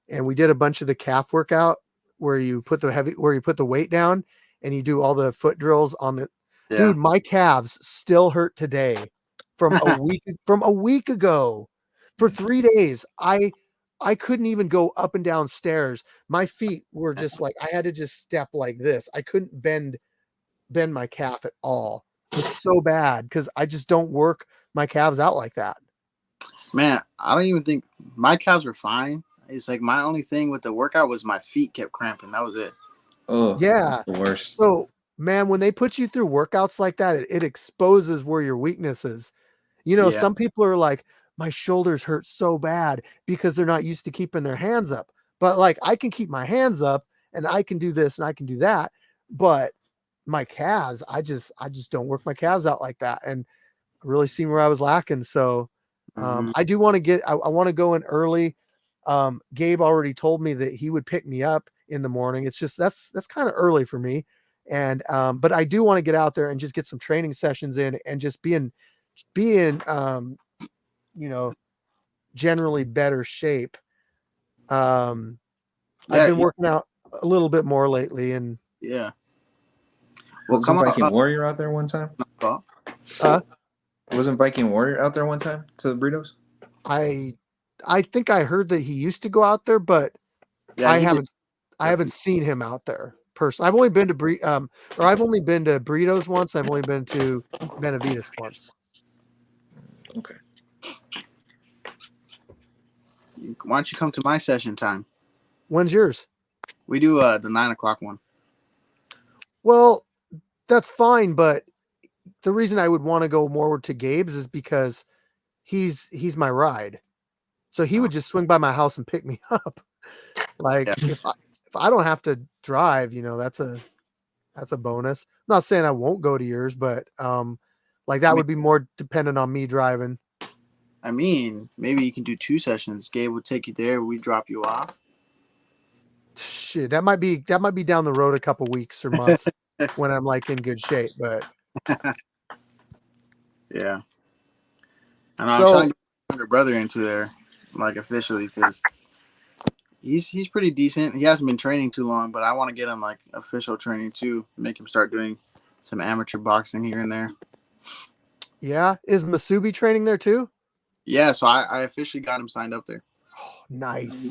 and we did a bunch of the calf workout where you put the weight down and you do all the foot drills on the dude. My calves still hurt today from a week ago. For 3 days, I couldn't even go up and down stairs. My feet were just like, I had to just step like this. I couldn't bend my calf at all. It's so bad because I just don't work my calves out like that. Man, I don't even think my calves were fine. It's like my only thing with the workout was my feet kept cramping. That was it. Oh, yeah, the worst. So, man, when they put you through workouts like that, it exposes where your weakness is. Some people are like, my shoulders hurt so bad because they're not used to keeping their hands up. But like, I can keep my hands up and I can do this and I can do that. But my calves, I just don't work my calves out like that. And I really seen where I was lacking. So I do want to I want to go in early. Gabe already told me that he would pick me up in the morning. It's just, that's kind of early for me. And, but I do want to get out there and just get some training sessions in and just being generally better shape. I've been working out a little bit more lately, and wasn't Viking Warrior out there one time? Wasn't Viking Warrior out there one time to the burritos? I think I heard that he used to go out there, but I haven't seen him out there personally. I've only been to Burritos once. I've only been to Benavides once. Okay. Why don't you come to my session time? When's yours? We do the 9 o'clock one. Well, that's fine, but the reason I would want to go more to Gabe's is because he's my ride. So he would just swing by my house and pick me up. Like if I don't have to drive, that's a bonus. I'm not saying I won't go to yours, but would be more dependent on me driving. I mean, maybe you can do 2 sessions. Gabe would take you there. We drop you off. Shit, that might be down the road a couple weeks or months when I'm like in good shape. But yeah, and I'm trying to get my younger brother into there, like officially, because he's pretty decent. He hasn't been training too long, but I want to get him like official training too. Make him start doing some amateur boxing here and there. Yeah, is Masubi training there too? Yeah, so I officially got him signed up there. Oh, nice.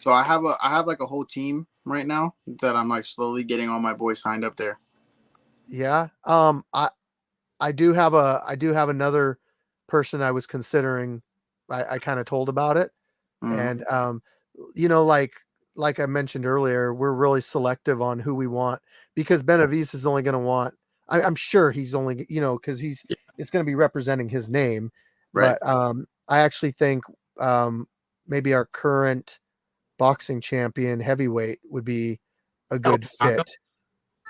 So I have like a whole team right now that I'm like slowly getting all my boys signed up there. Yeah. I do have another person I was considering. I kind of told about it. And like I mentioned earlier, we're really selective on who we want because Benavides is only going to want I'm sure he's only, because it's going to be representing his name. Right. But I actually think maybe our current boxing champion heavyweight would be a good Bronco? fit.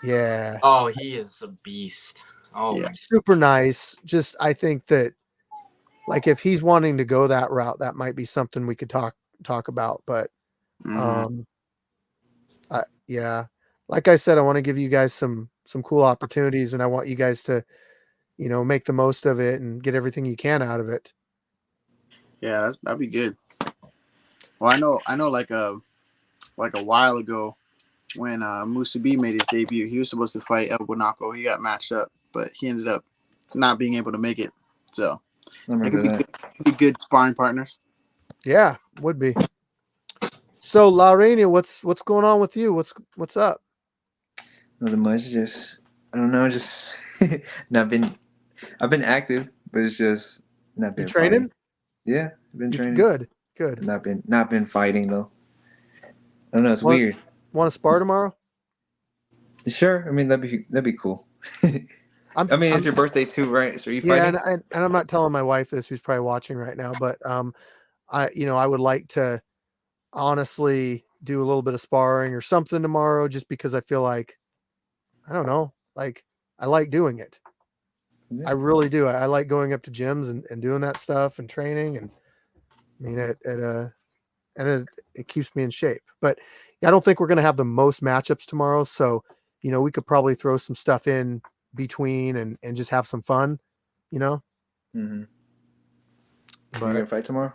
Yeah. Oh, he is a beast. Oh Yeah. my. Super nice. Just, I think that like if he's wanting to go that route, that might be something we could talk about. But Mhm. yeah, like I said, I want to give you guys some cool opportunities, and I want you guys to, make the most of it and get everything you can out of it. Yeah, that'd be good. Well, I know, like a while ago when Musa B made his debut, he was supposed to fight El Guanaco. He got matched up, but he ended up not being able to make it. So I it remember that. could be good sparring partners. Yeah, would be. So, Laurenia, what's going on with you? What's up? Nothing much. Just I don't know. Just not been. I've been active, but it's just not You been fighting. training? Yeah, I've been You training. good. Not been fighting though. I don't know. It's Want weird. want to spar tomorrow? Sure. I mean, that'd be cool. I mean, it's I'm your birthday too, right? So are you yeah, fighting? and I'm not telling my wife this, who's probably watching right now, but I would like to honestly do a little bit of sparring or something tomorrow, just because I feel like I don't know, like I like doing it. I Yeah. really do. I like going up to gyms and doing that stuff and training, and I mean it keeps me in shape. But I don't think we're going to have the most matchups tomorrow, so we could probably throw some stuff in between and just have some fun, you know. Mm-hmm. You're But gonna fight tomorrow?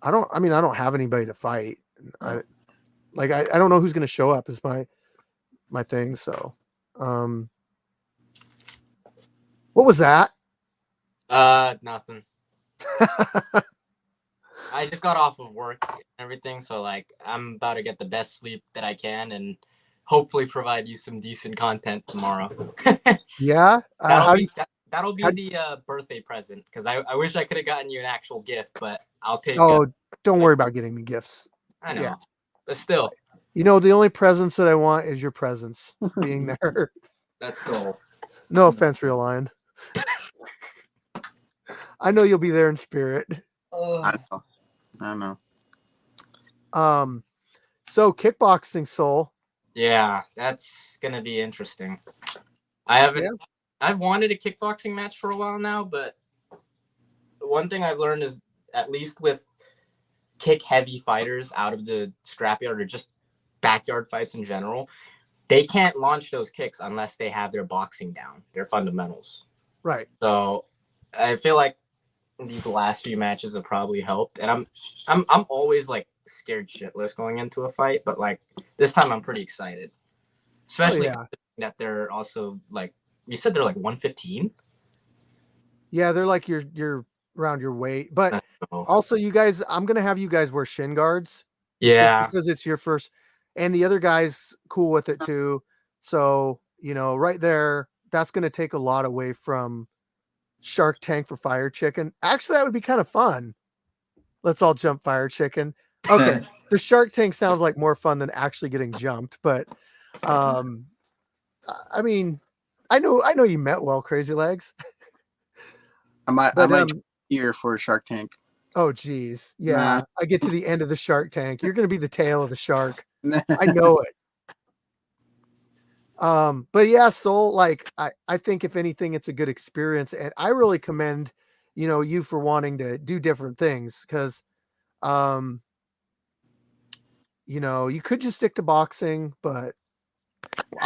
I don't have anybody to fight. Oh. I don't know who's going to show up is my thing. So, what was that? Nothing. I just got off of work and everything, so like I'm about to get the best sleep that I can and hopefully provide you some decent content tomorrow. Yeah. that'll How do you? be that'll be How, the birthday present because I wish I could have gotten you an actual gift, but I'll take. oh, don't worry about getting me gifts. I Yeah. know, but still, The only presents that I want is your presence being there. that's cool. No offense, Real Lion. I know you'll be there in spirit. I know. I know. So kickboxing, Soul. Yeah, that's gonna be interesting. Yeah. I've wanted a kickboxing match for a while now, but one thing I've learned is at least with kick heavy fighters out of the scrapyard or just backyard fights in general, they can't launch those kicks unless they have their boxing down, their fundamentals. Right. So I feel like these last few matches have probably helped, and I'm always like scared shitless going into a fight, but like this time I'm pretty excited, especially that they're also like you said they're like 115. Yeah, they're like you're around your weight, but also you guys, I'm gonna have you guys wear shin guards. Yeah, just because it's your first, and the other guy's cool with it too. So right there, that's gonna take a lot away from Shark Tank for Fire Chicken. Actually, that would be kind of fun. Let's all jump Fire Chicken. Okay, the Shark Tank sounds like more fun than actually getting jumped, but I mean, I know you meant well, Crazy Legs. I might here for Shark Tank. Oh geez, yeah. Nah. I get to the end of the Shark Tank. You're gonna be the tail of the shark. I know it. But yeah, Soul, like I think if anything, it's a good experience, and I really commend you for wanting to do different things because you could just stick to boxing, but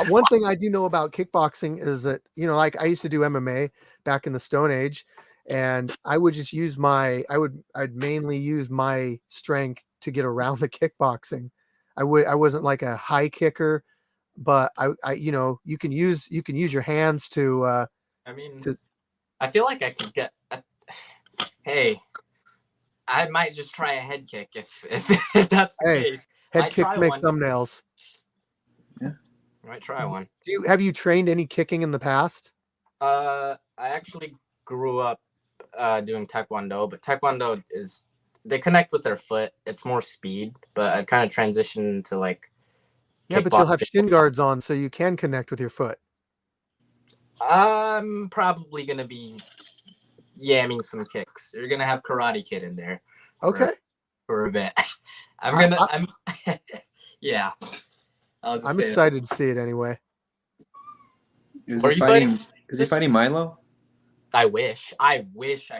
one thing I do know about kickboxing is that like I used to do MMA back in the Stone Age, and I would just use I'd mainly use my strength to get around the kickboxing. I wasn't like a high kicker, but I you can use your hands to I mean, I feel like I could get hey, I might just try a head kick if that's the case. Head kicks make thumbnails. Yeah, I might try one. Have you trained any kicking in the past? I actually grew up doing taekwondo, but taekwondo they connect with their foot. It's more speed, but I've kind of transitioned to like but you'll have shin guards on, so you can connect with your foot. I'm probably gonna be yamming some kicks. You're gonna have Karate Kid in there. Okay. For a bit. I'm yeah. I'll just I'm say excited to see it anyway. Is Are he you fighting? fighting? Is he fighting Milo? I wish I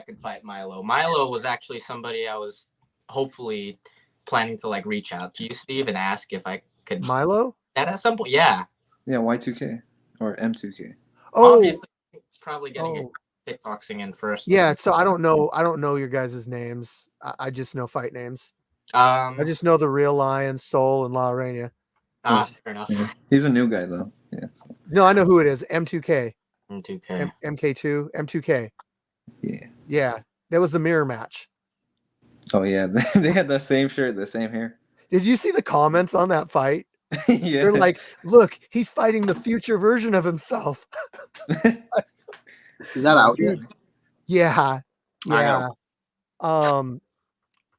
could fight Milo. Milo was actually somebody I was hopefully planning to like reach out to you, Steve, and ask if I could Milo? that at some point. Yeah. Yeah, Y2K or M2K. Oh, Obviously probably gonna get kickboxing in first. yeah. So I don't know your guys' names. I just know fight names. I just know the Real Lion, Soul, and La Reina. Fair enough. Yeah. He's a new guy though. Yeah. No, I know who it is. M2K. M2K. MK2. M2K. Yeah. Yeah. That was the mirror match. Oh yeah, they had the same shirt, the same hair. Did you see the comments on that fight? Yeah. They're like, look, he's fighting the future version of himself. Is that out yet? Yeah. I Yeah. know.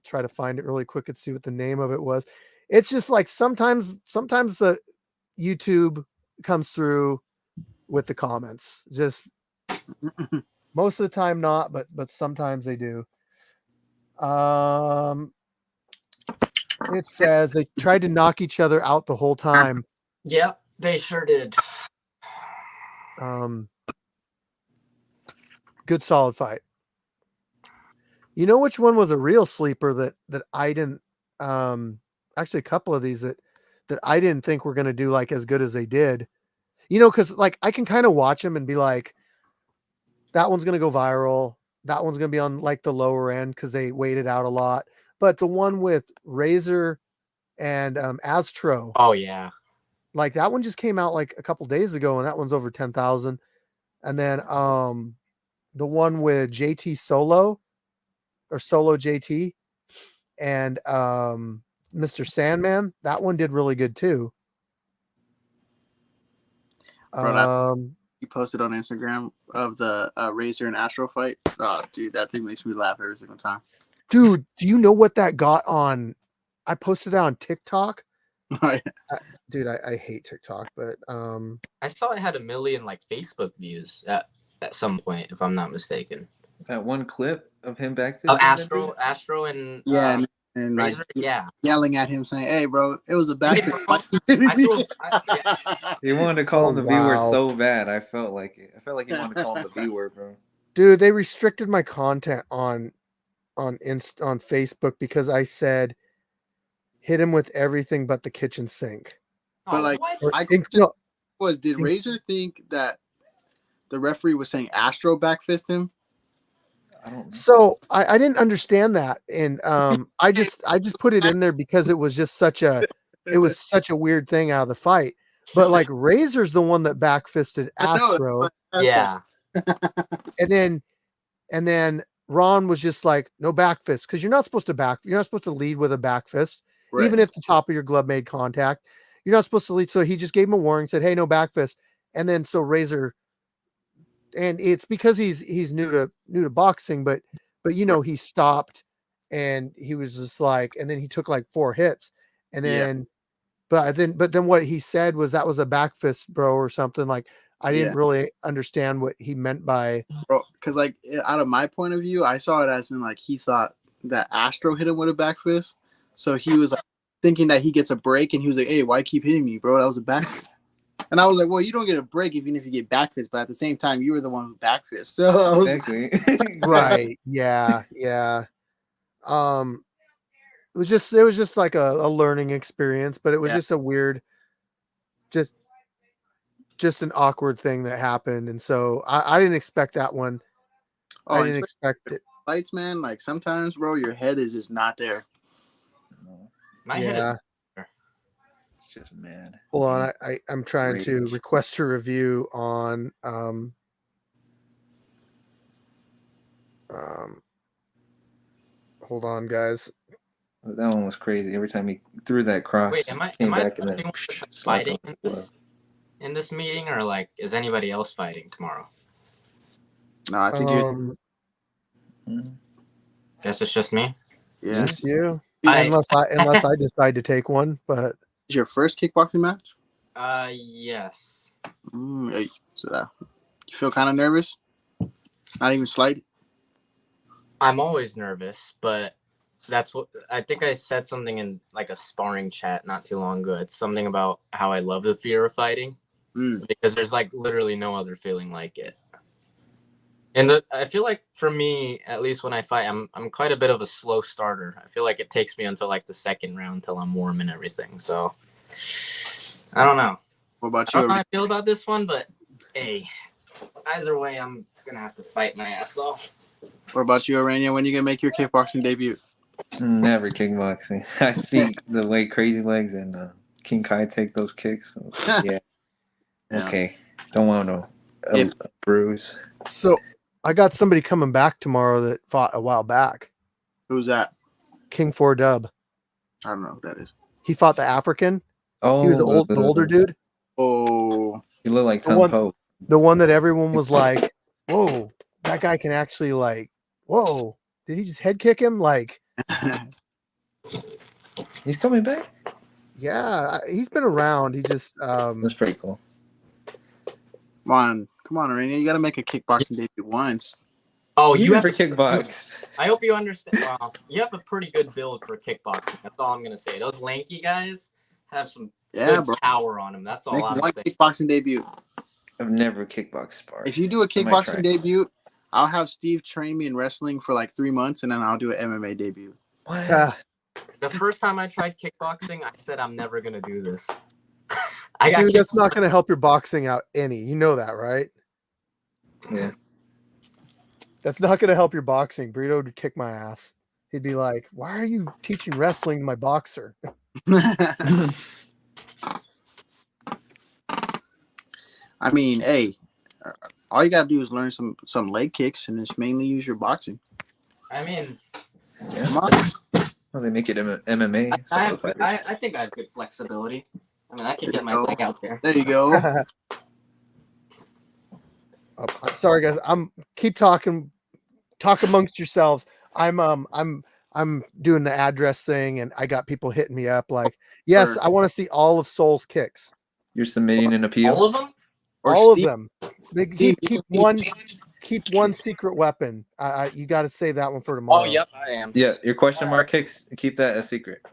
Try to find it really quick and see what the name of it was. It's just like sometimes the YouTube comes through with the comments. Just most of the time not, but sometimes they do. It says they tried to knock each other out the whole time. Yep, they sure did. Good solid fight. You know which one was a real sleeper that I didn't actually a couple of these that I didn't think were going to do like as good as they did. You know, cuz like I can kind of watch them and be like that one's going to go viral. That one's going to be on like the lower end cuz they waited out a lot. But the one with Razor and Astro. Oh yeah. Like that one just came out like a couple days ago and that one's over 10,000. And then the one with JT Solo or Solo JT and Mr. Sandman, that one did really good too. Bro, you posted on Instagram of the Razor and Astro fight. Oh, dude, that thing makes me laugh every single time. Dude, do you know what that got on? I posted that on TikTok. Dude, I hate TikTok, but I saw it had 1 million like Facebook views at some point, if I'm not mistaken. That one clip of him back Oh, Astro and yeah, and Razor, like yeah, yelling at him saying, "Hey, bro, it was a back." He wanted to call him the B word so bad. I felt like it. I felt like he wanted to call him the B word, bro. Dude, they restricted my content on Facebook because I said hit him with everything but the kitchen sink. But like, did Razor think that the referee was saying Astro backfist him? I don't know. So I didn't understand that, and I just put it in there because it was just such a weird thing out of the fight. But like Razor's the one that backfisted Astro, yeah, and then Ron was just like no backfist because you're not supposed to lead with a backfist, right. Even if the top of your glove made contact, you're not supposed to lead. So he just gave him a warning, said, "Hey, no backfist," and then so Razor. And it's because he's new to boxing, but you know, he stopped and he was just like, and then he took like 4 hits and then, but then what he said was that was a back fist, bro, or something. Like, I didn't really understand what he meant by, bro. Cause like out of my point of view, I saw it as in like, he thought that Astro hit him with a back fist. So he was like thinking that he gets a break and he was like, "Hey, why keep hitting me, bro? That was a back fist." And I was like, well, you don't get a break even if you get back fist, but at the same time, you were the one who back fist. So I was exactly. Right. Yeah. Yeah. It was just like a learning experience, but it was just a weird, just an awkward thing that happened. And so I didn't expect that one. I didn't expect it. Fights, man. Like sometimes, bro, your head is just not there. My head is. Just mad. Hold on, I'm trying to request a review on hold on, guys. That one was crazy. Every time he threw that cross, came back and then fighting in this meeting, or like is anybody else fighting tomorrow? No, I think you. Guess it's just me. Yeah, just you. Unless I decide to take one, but. Is your first kickboxing match? Yes. So you feel kind of nervous? Not even slight? I'm always nervous, but that's what I think I said something in like a sparring chat not too long ago. It's something about how I love the fear of fighting because there's like literally no other feeling like it. And I feel like for me, at least when I fight, I'm quite a bit of a slow starter. I feel like it takes me until like the second round till I'm warm and everything. So I don't know. What about I you? don't know how I feel about this one, but hey, either way, I'm gonna have to fight my ass off. What about you, Arania? When you gonna make your kickboxing debut? Never kickboxing. I see the way Crazy Legs and King Kai take those kicks. Yeah. Okay. Don't want a bruise. So I got somebody coming back tomorrow that fought a while back. Who's that? King 4 Dub. I don't know who that is. He fought the African. Oh, He was the older dude. Oh, you look like The Tung one- Po. The one that everyone was like, "Whoa, that guy can actually like, whoa, did he just head kick him?" Like, He's coming back. yeah, he's been around. He just That's pretty cool. come on, Arania. You gotta make a kickboxing debut once. Oh, You you have never kickbox. I hope you understand. Well, you have a pretty good build for kickboxing. That's all I'm gonna say. Those lanky guys have some good bro. power on them. That's all Make I'm one saying. kickboxing debut. I've never kickboxed sparred. If you do a I might kickboxing try. debut, I'll have Steve train me in wrestling for like 3 months, and then I'll do an MMA debut. What? The first time I tried kickboxing, I said I'm never gonna do this. I got dude, kicked. that's not going to help your boxing out any. You know that, right? Yeah. That's not going to help your boxing. Burrito would kick my ass. He'd be like, "Why are you teaching wrestling to my boxer?" I mean, hey, all you gotta do is learn some leg kicks, and just mainly use your boxing. I mean, Come on. Well, they make it MMA. I think I have good flexibility. I mean, I can get my leg out there. There you go. I'm sorry, guys. I'm keep talking. Talk amongst yourselves. I'm doing the address thing, and I got people hitting me up like, "Yes, Sure. I want to see all of Soul's kicks, You're submitting an appeal. All of them? Or all of Steve- them. They Steve, keep one secret weapon. You got to say that one for tomorrow." Oh, yep, I am. Yeah, your question mark kicks. Keep that a secret.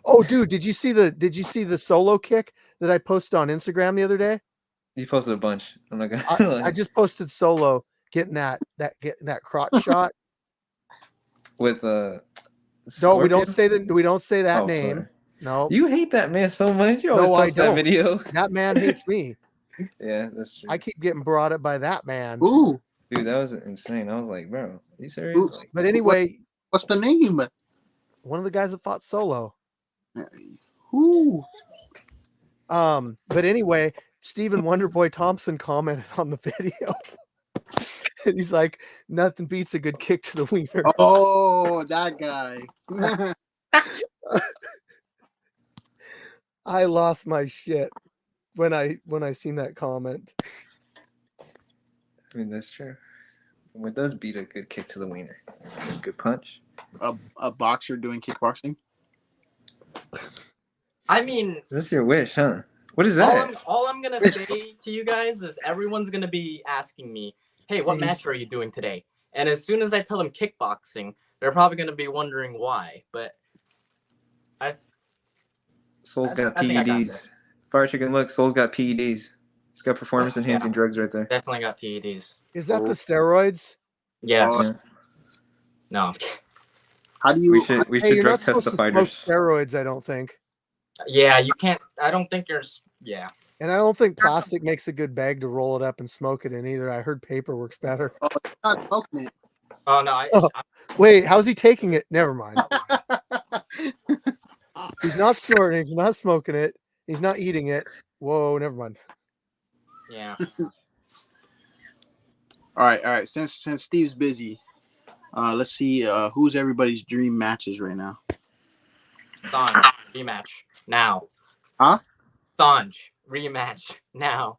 Oh, dude, did you see the solo kick that I posted on Instagram the other day? You posted a bunch. I'm not gonna. I just posted solo getting that crotch shot. With We don't say that Oh, name. sorry. No, You hate that man so much. You always No, I post that don't. video. that man hates me. Yeah, that's true. I keep getting brought up by that man. Ooh, Dude, that was insane. I was like, bro, are you serious? Ooh. Like, But anyway, what's the name? one of the guys that fought solo. Ooh. But anyway, Stephen Wonderboy Thompson commented on the video. And he's like, "Nothing beats a good kick to the wiener." Oh, that guy. I lost my shit when I seen that comment. I mean, that's true. What does beat a good kick to the wiener? A good punch. A boxer doing kickboxing. I mean, That's your wish, huh? What is that? all I'm gonna say to you guys is everyone's gonna be asking me, "Hey, what match are you doing today?" And as soon as I tell them kickboxing, they're probably gonna be wondering why. But Soul's got I think I got PEDs. this. Fire Chicken, look, Soul's got PEDs. He's got performance enhancing drugs right there. Definitely got PEDs. Is that the steroids? Yes. Oh. Yeah. No. How do you? We Hey, should you're drug not test supposed the to smoke fighters. steroids, I don't think. Yeah, you can't. I don't think you're. Yeah. And I don't think plastic makes a good bag to roll it up and smoke it in either. I heard paper works better. Oh, you're not smoking it. Oh no. Wait, how's he taking it? Never mind. He's not snorting. He's not smoking it. He's not eating it. Whoa, never mind. Yeah. All right. Since Steve's busy, let's see who's everybody's dream matches right now. Sanj rematch now. Huh? Sanj rematch now.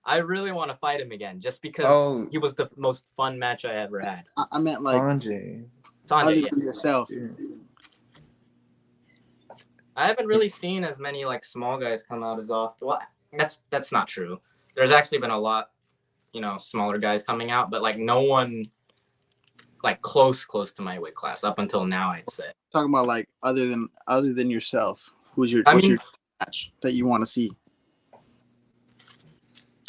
I really want to fight him again, just because he was the most fun match I ever had. I meant like Sanjay. other Sanjay, than yourself. I haven't really seen as many like small guys come out as often. Well, that's not true. There's actually been a lot smaller guys coming out, but like no one like close to my weight class up until now, I'd say. Talking about like other than yourself, what's your match that you want to see?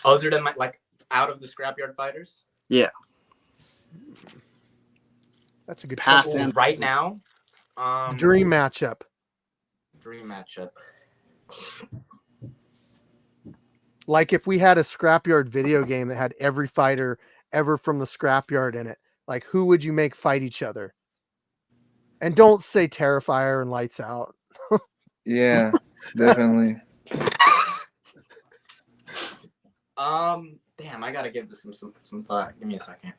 Other than like out of the scrapyard fighters? Yeah. That's a good Past question. and Right now, Dream matchup. Like if we had a scrapyard video game that had every fighter ever from the scrapyard in it, like who would you make fight each other? And don't say Terrifier and Lights Out. Yeah, definitely. Damn, I gotta give this some thought. Give me a second.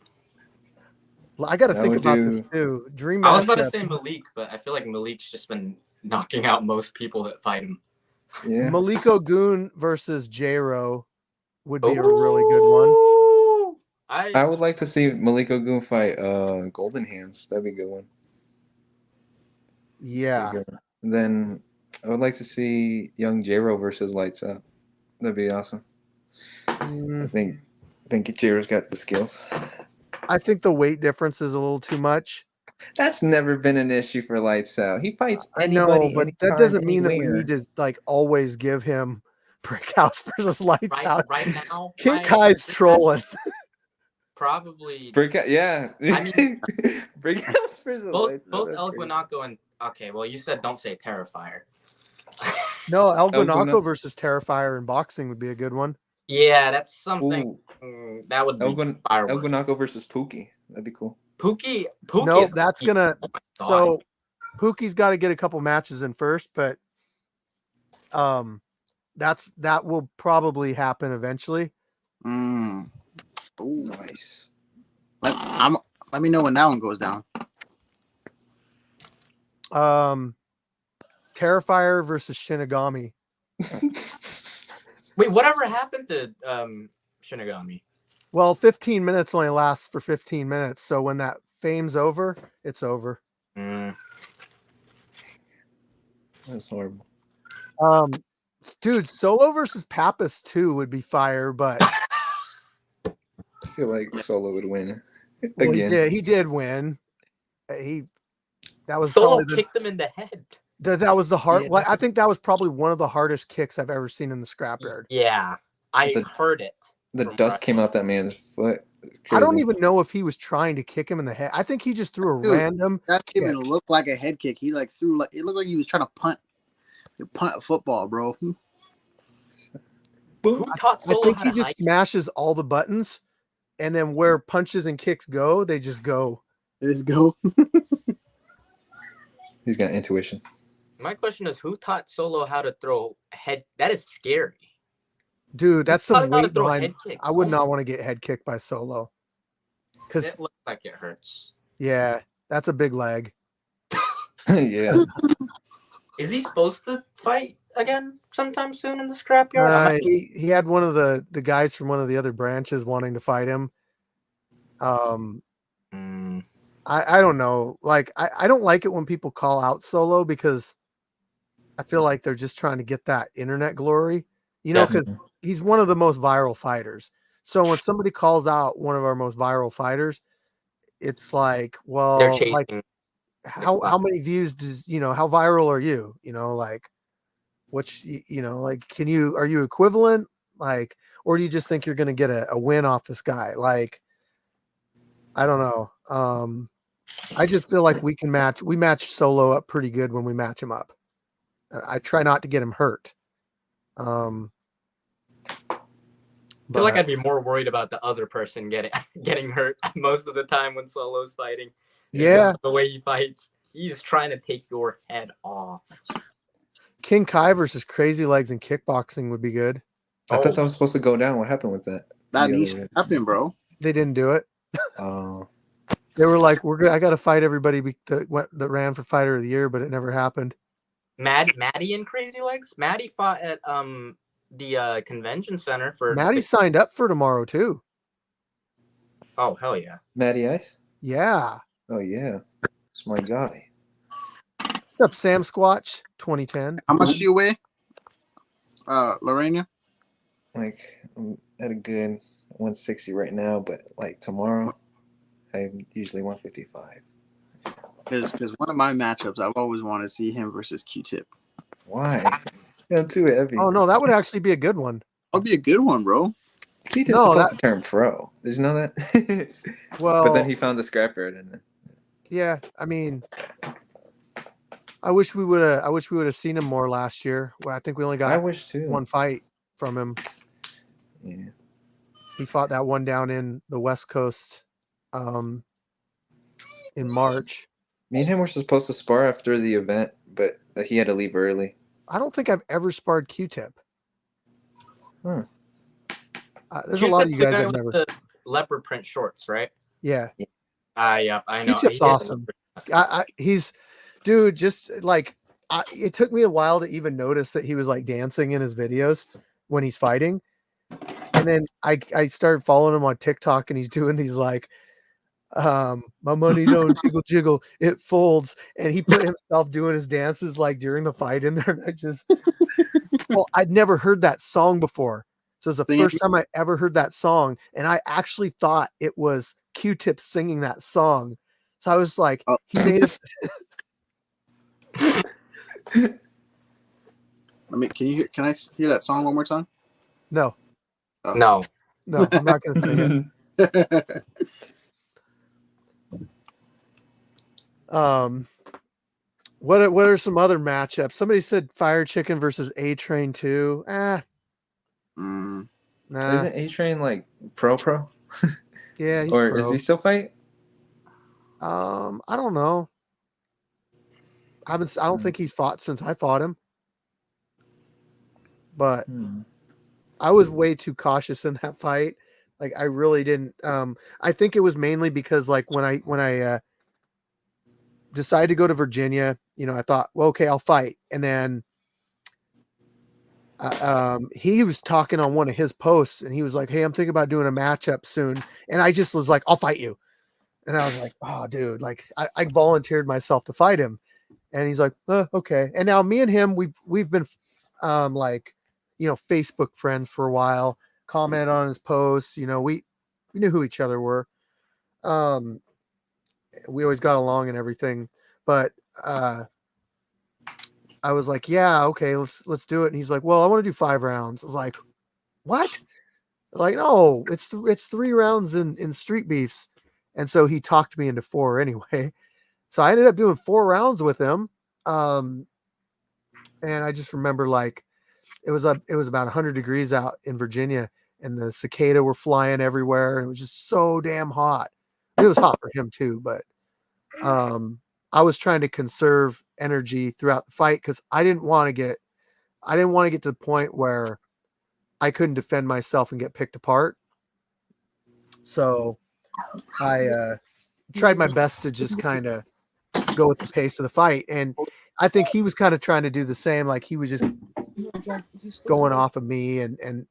I got to I think would about do- this too. Dream I was about to matchup. say Malik, but I feel like Malik's just been knocking out most people that fight him. Yeah. Maliko Goon versus J-Ro would be a really good one. I would like to see Maliko Goon fight Golden Hands. That'd be a good one. Yeah. And then I would like to see Young J-Ro versus Lights Out. That'd be awesome. I think J-Ro's got the skills. I think the weight difference is a little too much. That's never been an issue for Lights Out. He fights I anybody, know, but anytime, that doesn't mean that we anywhere. need to like always give him Breakhouse versus Lights Out. Right now, King Kai's trolling. Probably Breakout, yeah. I mean, Breakout versus Lights Out. both That's El crazy. Guanaco and okay. Well, you said don't say Terrifier. No, El El Guanaco Guanaco. versus Terrifier in boxing would be a good one. Yeah, that's something Ooh. that would be El fireworks. Guanaco versus Pookie. That'd be cool. Pookie No, is that's gonna. oh my God. So Pookie's got to get a couple matches in first, but that will probably happen eventually. Ooh. Nice. Let me know when that one goes down. Terrifier versus Shinigami. Wait, whatever happened to Shinigami? Well, 15 minutes only lasts for 15 minutes, so when that fame's over, it's over. That's horrible. Dude, Solo versus Pappas too would be fire, but I feel like Solo would win well, again. he did win. That was Solo probably kicked him in the head. that was the hard. Yeah. Well, I think that was probably one of the hardest kicks I've ever seen in the scrapyard. Yeah, I heard it. The dust came out that man's foot. I don't even know if he was trying to kick him in the head. I think he just threw a random. That kick. didn't even look like a head kick. He like threw like it looked like he was trying to punt a football, bro. Who taught I Solo think how he to just hike? smashes all the buttons, and then where punches and kicks go, they just go. Let's go. He's got intuition. My question is, who taught Solo how to throw head? That is scary. Dude, that's Who taught some him how to weight throw behind. head kicks? I would Oh not my- want to get head kicked by Solo. Because It looks like it hurts. yeah, that's a big leg. Yeah. Is he supposed to fight again sometime soon in the scrapyard? He had one of the guys from one of the other branches wanting to fight him. I don't know. Like I don't like it when people call out Solo because I feel like they're just trying to get that internet glory, because he's one of the most viral fighters. So when somebody calls out one of our most viral fighters, it's like, well, They're chasing. like how many views does how viral are you? Like which like are you equivalent? Like, or do you just think you're gonna get a win off this guy? Like, I don't know. I just feel like we match Solo up pretty good when we match him up. I try not to get him hurt. I feel like I'd be more worried about the other person getting hurt most of the time when Solo's fighting. Yeah, the way he fights, he's trying to take your head off. King Kai versus Crazy Legs in kickboxing would be good. I thought that was supposed to go down. What happened with that? That needs to happen, bro. They didn't do it. Oh. They were like, I got to fight everybody that ran for Fighter of the Year, but it never happened. Maddie and Crazy Legs. Maddie fought at the convention center for. Maddie signed up for tomorrow too. Oh hell yeah, Matty Ice. Yeah. Oh yeah, it's my guy. What's up, Sam Squatch 2010? How much do you weigh, Lorena? Like I'm at a good 160 right now, but like tomorrow, I'm usually 155. Because one of my matchups, I've always wanted to see him versus Q-Tip. Why? I'm too heavy. Oh no, that would actually be a good one. That would be a good one, bro. Q-Tip's No, supposed to turn pro. Did you know that? Well, but then he found the scrapyard, and yeah. I mean, I wish we would have seen him more last year. Well, I think we only I got wish too. one fight from him. Yeah. He fought that one down in the West Coast, in March. Me and him were supposed to spar after the event, but he had to leave early. I don't think I've ever sparred Q-Tip. Huh. There's a lot of you Q-Tip's the guys guy I've with never. the leopard print shorts, right? Yeah. Yeah, I know. Q-Tip's awesome. He's, dude. Just like it took me a while to even notice that he was like dancing in his videos when he's fighting, and then I started following him on TikTok, and he's doing these like, my money don't jiggle jiggle, it folds, and he put himself doing his dances like during the fight in there, and I just, well, I'd never heard that song before, so it was the first time I ever heard that song, and I actually thought it was Q-Tip singing that song, so I was like, he made it. Can I hear that song one more time? No. Oh. No, I'm not gonna sing it. What are some other matchups? Somebody said Fire Chicken versus A Train 2. Nah. Isn't A Train like pro? Yeah, he's or pro. is he still fight? I don't know. I don't think he's fought since I fought him. But I was way too cautious in that fight. Like I really didn't. I think it was mainly because like when I decided to go to Virginia, I thought, well, okay, I'll fight, and then he was talking on one of his posts, and he was like, "Hey, I'm thinking about doing a matchup soon," and I just was like, "I'll fight you," and I was like, "Oh, dude!" Like I volunteered myself to fight him, and he's like, "Okay." And now me and him, we've been like, Facebook friends for a while. Comment on his posts, we knew who each other were. We always got along and everything, but I was like, yeah, okay, let's do it. And he's like, well, I want to do 5 rounds. I was like, what? Like, no, it's 3 rounds in street beefs. And so he talked me into 4 anyway. So I ended up doing 4 rounds with him. And I just remember like it was about 100 degrees out in Virginia, and the cicada were flying everywhere, and it was just so damn hot. It was hot for him too, but I was trying to conserve energy throughout the fight because I didn't want to get to the point where I couldn't defend myself and get picked apart. So I tried my best to just kind of go with the pace of the fight, and I think he was kind of trying to do the same. Like he was just going off of me and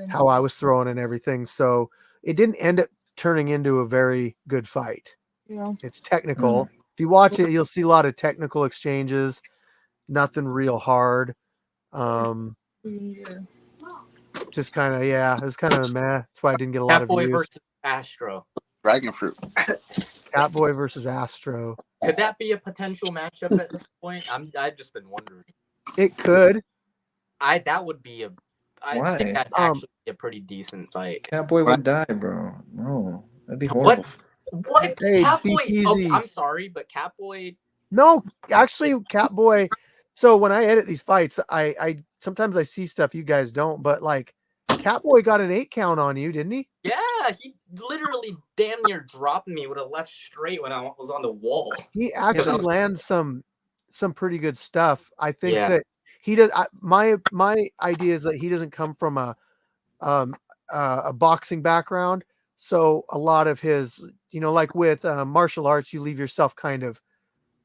how I was throwing and everything. So it didn't end up turning into a very good fight. It's technical. If you watch it, you'll see a lot of technical exchanges, nothing real hard. Just kind of, it was kind of a meh. That's why I didn't get a lot of Catboy views. versus Astro. Dragon fruit. Catboy versus Astro. Could that be a potential matchup at this point? I've just been wondering. It could. That would be I think that'd actually be a pretty decent fight. Catboy would die, bro. No, that'd be horrible. What? Hey, Catboy? Oh, I'm sorry, but Catboy. No, actually, Catboy. So when I edit these fights, I sometimes I see stuff you guys don't, but like Catboy got an 8 count on you, didn't he? Yeah, he literally damn near dropped me with a left straight when I was on the wall. He actually lands some pretty good stuff. I think that he does. My idea is that he doesn't come from a boxing background, so a lot of his, like with martial arts, you leave yourself kind of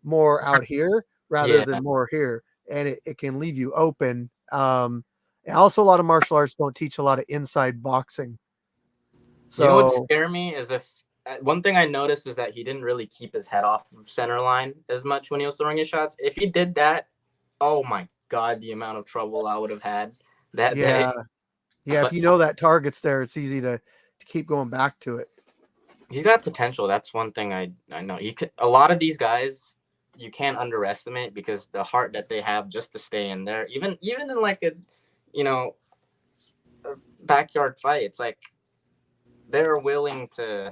more out here rather than more here, and it can leave you open. And also, a lot of martial arts don't teach a lot of inside boxing. So, you know what scared me is one thing I noticed is that he didn't really keep his head off of center line as much when he was throwing his shots. If he did that, oh my God, the amount of trouble I would have had that day. Yeah, But if you know that target's there, it's easy to keep going back to it. he's got potential. That's one thing I know. A lot of these guys you can't underestimate because the heart that they have just to stay in there, even in like a a backyard fight, it's like they're willing to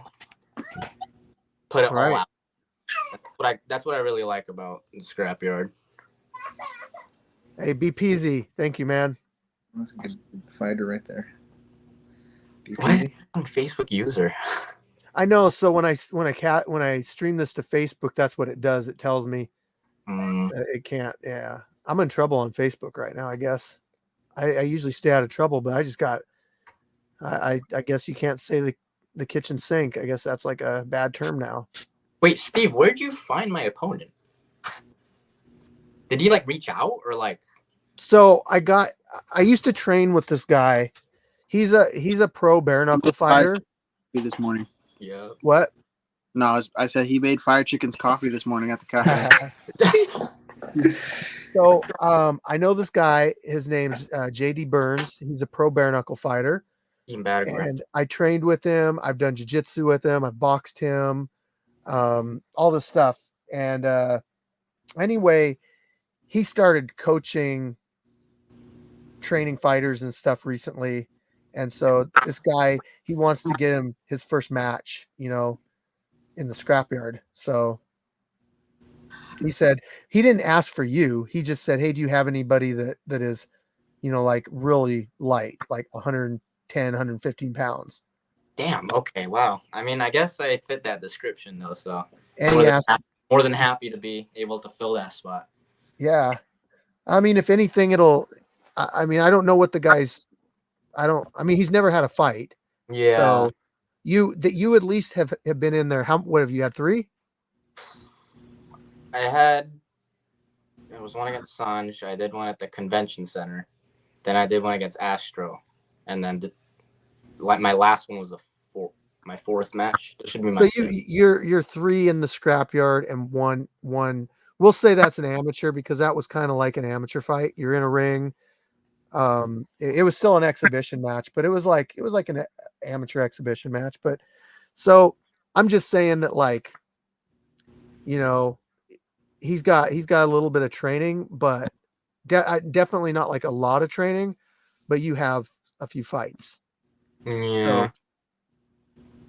put it all Right. out. That's what I really like about the scrapyard. Hey, be peasy. Thank you, man. That's a good fighter right there. Be Why is peasy. it on Facebook user? I know. So when I stream this to Facebook, that's what it does. It tells me it can't. Yeah, I'm in trouble on Facebook right now. I guess I usually stay out of trouble, but I just got. I guess you can't say the kitchen sink. I guess that's like a bad term now. Wait, Steve, where'd you find my opponent? Did he like reach out or like? So I used to train with this guy. He's a pro bare knuckle fighter. This morning. Yeah. What? No, I said he made Fire Chicken's coffee this morning at the cafe. So I know this guy. His name's JD Burns. He's a pro bare knuckle fighter. And I trained with him. I've done jiu-jitsu with him. I've boxed him, all this stuff. And anyway, he started coaching, training fighters and stuff recently. And so this guy, he wants to get him his first match, in the scrapyard. So he said he didn't ask for you. He just said, hey, do you have anybody that is, like really light, like 110, 115 pounds? Damn. Okay. Wow. I mean, I guess I fit that description though. So And more than happy to be able to fill that spot. Yeah. I mean, if anything, I mean, I don't know what the guy's, he's never had a fight. Yeah. So you at least have been in there. What have you had, 3? It was one against Sanj. I did one at the convention center. Then I did one against Astro. And then my last one was my 4th match. It should be my so you're 3 in the scrapyard and one. We'll say that's an amateur because that was kind of like an amateur fight. You're in a ring. It was still an exhibition match, but it was like an amateur exhibition match. But so I'm just saying that, like, he's got a little bit of training, but definitely not like a lot of training. But you have a few fights. Yeah. So,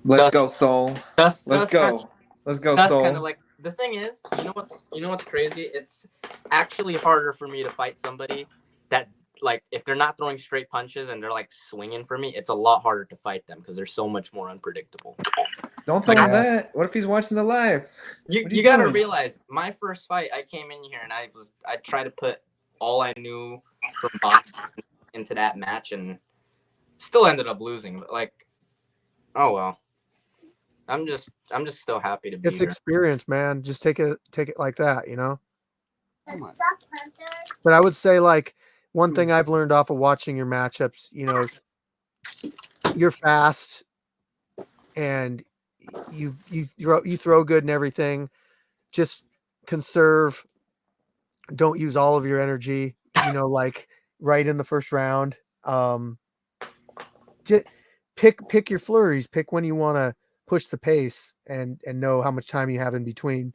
let's go, Soul. Let's go. Let's go, that's Soul. Kind of like the thing is, you know what's crazy? It's actually harder for me to fight somebody that, like, if they're not throwing straight punches and they're like swinging for me, it's a lot harder to fight them because they're so much more unpredictable. Don't tell him that. What if he's watching the live? You got to realize, my first fight, I came in here and I tried to put all I knew from boxing into that match and still ended up losing. But like, oh well. I'm just still happy to be it's here. experience, man. Just take it like that, But I would say, like, one thing I've learned off of watching your matchups, you're fast and you throw good and everything. Just conserve. Don't use all of your energy, like right in the first round. Just pick your flurries. Pick when you want to push the pace and know how much time you have in between.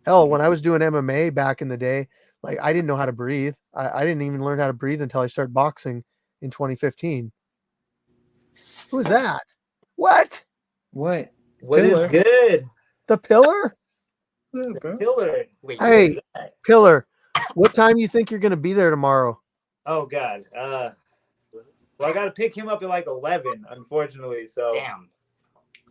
Hell, when I was doing MMA back in the day, like, I didn't know how to breathe. I didn't even learn how to breathe until I started boxing in 2015. Who is that? What? What? What is good? The Pillar? The Pillar. Wait, hey, Pillar, what time do you think you're going to be there tomorrow? Oh, God. Well, I got to pick him up at like 11, unfortunately. So damn.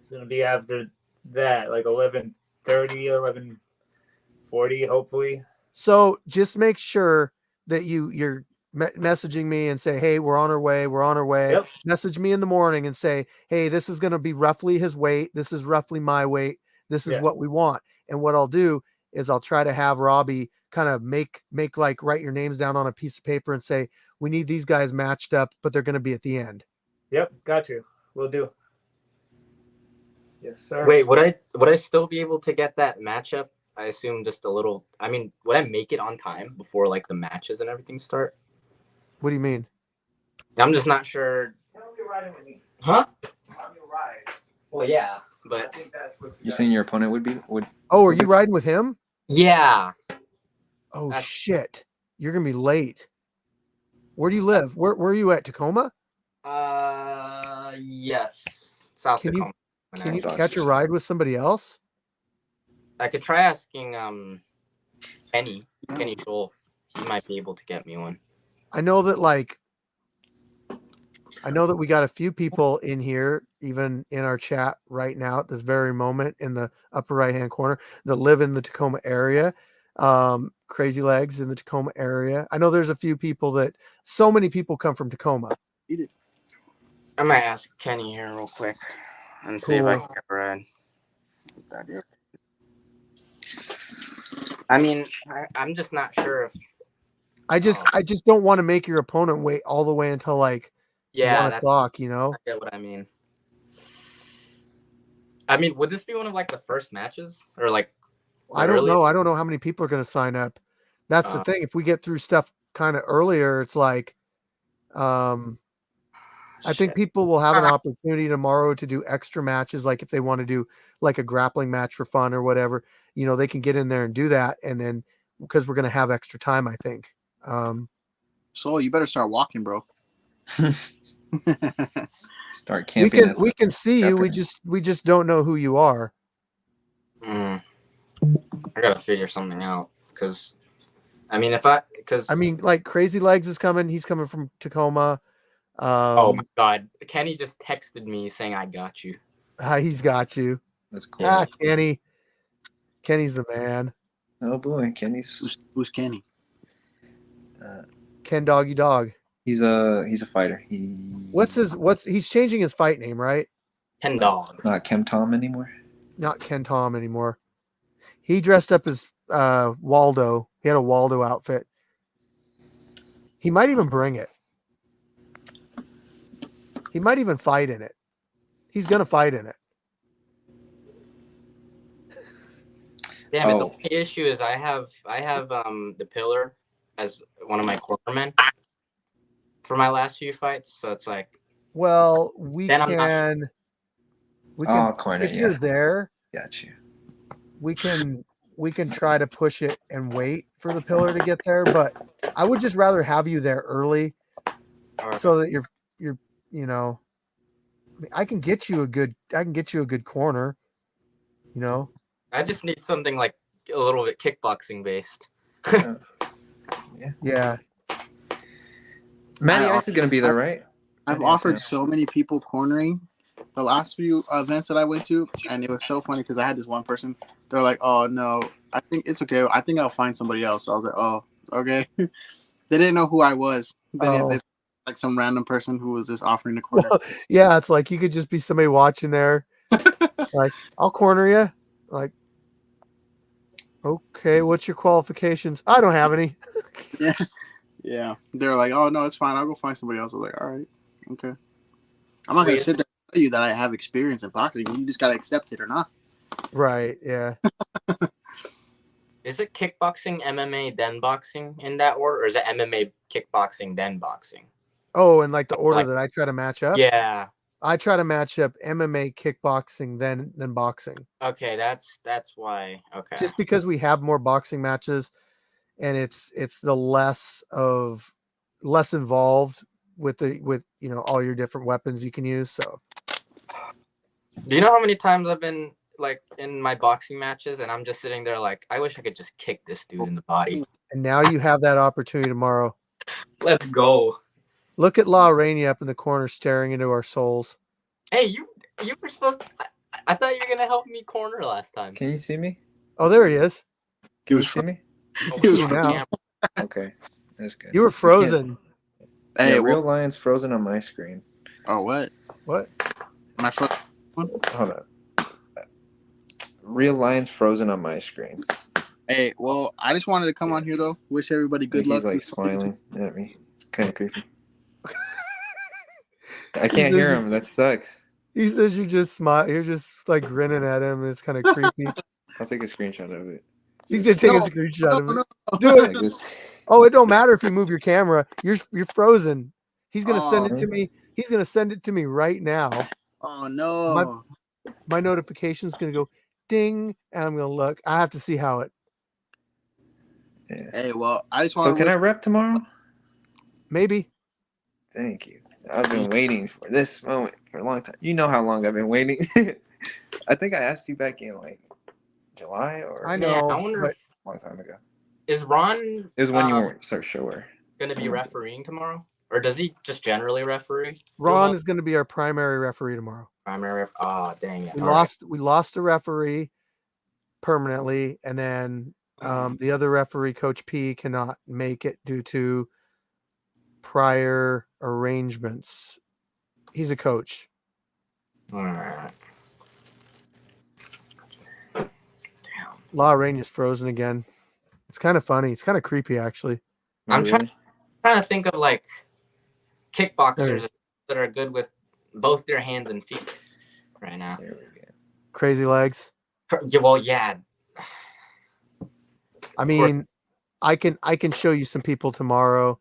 It's going to be after that, like 11:30, 11:40, hopefully. So just make sure that you're messaging me and say, hey, we're on our way. Yep. Message me in the morning and say, hey, this is going to be roughly his weight. This is roughly my weight. This is what we want. And what I'll do is I'll try to have Robbie kind of make like write your names down on a piece of paper and say, we need these guys matched up, but they're going to be at the end. Yep. Got you. Will do. Yes, sir. Wait, would I still be able to get that matchup? I assume just a little. I mean, would I make it on time before like the matches and everything start? What do you mean? I'm just not sure. Huh? Well, yeah, but You're saying your opponent would? Oh, are still you be- riding with him? yeah. Oh That's- shit! You're gonna be late. Where do you live? Where are you at? Tacoma? Yes, South Can you Tacoma. can you Dogs catch a are- ride with somebody else? I could try asking Kenny Scholl. He might be able to get me one. I know that we got a few people in here, even in our chat right now at this very moment in the upper right hand corner that live in the Tacoma area. Crazy Legs in the Tacoma area. I know there's a few people so many people come from Tacoma. I might ask Kenny here real quick and see if I Cool. can get a ride. I mean, I'm just not sure if. I just don't want to make your opponent wait all the way until like Yeah, 1 o'clock, you know? I get what I mean. I mean, would this be one of like the first matches or like? I don't literally? know. I don't know how many people are going to sign up. That's the thing. If we get through stuff kind of earlier, it's like, I think people will have an opportunity tomorrow to do extra matches. Like if they want to do like a grappling match for fun or whatever, they can get in there and do that. And then because we're going to have extra time, I think. So you better start walking, bro. Start camping. We can see you. We just don't know who you are. I gotta figure something out because, like Crazy Legs is coming. He's coming from Tacoma. Oh my God, Kenny just texted me saying I got you. He's got you. That's cool. Kenny. Kenny's the man. Oh boy, Kenny's. Who's Kenny? Ken Doggy Dog. He's a fighter. He's changing his fight name, right? Ken Dog. Not Kem Tom anymore. Not Ken Tom anymore. He dressed up as Waldo. He had a Waldo outfit. He might even bring it. He might even fight in it. He's gonna fight in it. Damn it! The only issue is I have the Pillar as one of my cornermen for my last few fights, so it's like. Well, we can. Corner. If you're there, got you. We can try to push it and wait for the Pillar to get there, but I would just rather have you there early, so that you're I can get you a good corner. I just need something like a little bit kickboxing based. Yeah. Matty Ice is gonna be there, right? I've offered so many people cornering the last few events that I went to, and it was so funny because I had this one person. They're like, "Oh no, I think it's okay. I think I'll find somebody else." So I was like, "Oh, okay." They didn't know who I was. They like some random person who was just offering the corner. Well, yeah, it's like you could just be somebody watching there. Like, I'll corner you. Like, okay, what's your qualifications? I don't have any. Yeah. They're like, "Oh no, it's fine. I'll go find somebody else." I was like, "All right, okay." I'm not gonna sit there and tell you that I have experience in boxing. You just gotta accept it or not. Right. Yeah. Is it kickboxing, MMA, then boxing in that order, or is it MMA, kickboxing, then boxing? Oh, and like the order that I try to match up? Yeah. I try to match up MMA, kickboxing, then boxing. Okay, that's why. Okay. Just because we have more boxing matches, and it's the less involved with all your different weapons you can use. So, do you know how many times I've been like in my boxing matches, and I'm just sitting there like, I wish I could just kick this dude in the body. And now you have that opportunity tomorrow. Let's go. Look at La Rainey up in the corner staring into our souls. Hey, you were supposed to, I thought you were gonna help me corner last time. Can you see me? Oh, there he is. Can you see me? He was now. Okay, that's good. You were frozen. Hey, Real Lion's frozen on my screen. Oh, what? What? My foot. Hold on. Real Lion's frozen on my screen. Hey, well, I just wanted to come on here though. Wish everybody good luck. He's like smiling at me. It's kind of creepy. I can't hear him. That sucks. He says you just smile. You're just like grinning at him. And it's kind of creepy. I'll take a screenshot of it. He's gonna take a screenshot of it. No. Do it. Oh, it don't matter if you move your camera. You're frozen. He's gonna send it Oh, to me. He's gonna send it to me right now. oh My no. my notification's gonna go ding, and I'm gonna look. I have to see how it. Yeah. Hey, well, I just So want to can I wish. rep tomorrow? Maybe. Thank you. I've been waiting for this moment for a long time. You know how long I've been waiting. I think I asked you back in like July or I a Man, I know, wonder but if long time ago. is Ron It was when you weren't so sure. gonna be refereeing tomorrow, or does he just generally referee? Ron is going to be our primary referee tomorrow. Primary. Oh, dang it! We All right. lost the referee permanently, and then the other referee, Coach P, cannot make it due to prior arrangements. He's a coach. All right. La Rain is frozen again. It's kind of funny. It's kind of creepy, actually. Oh, I'm really? trying to think of like There kickboxers that are good with both their hands and feet right now. There we go. Crazy legs. Yeah, well, yeah. I mean, I can show you some people tomorrow.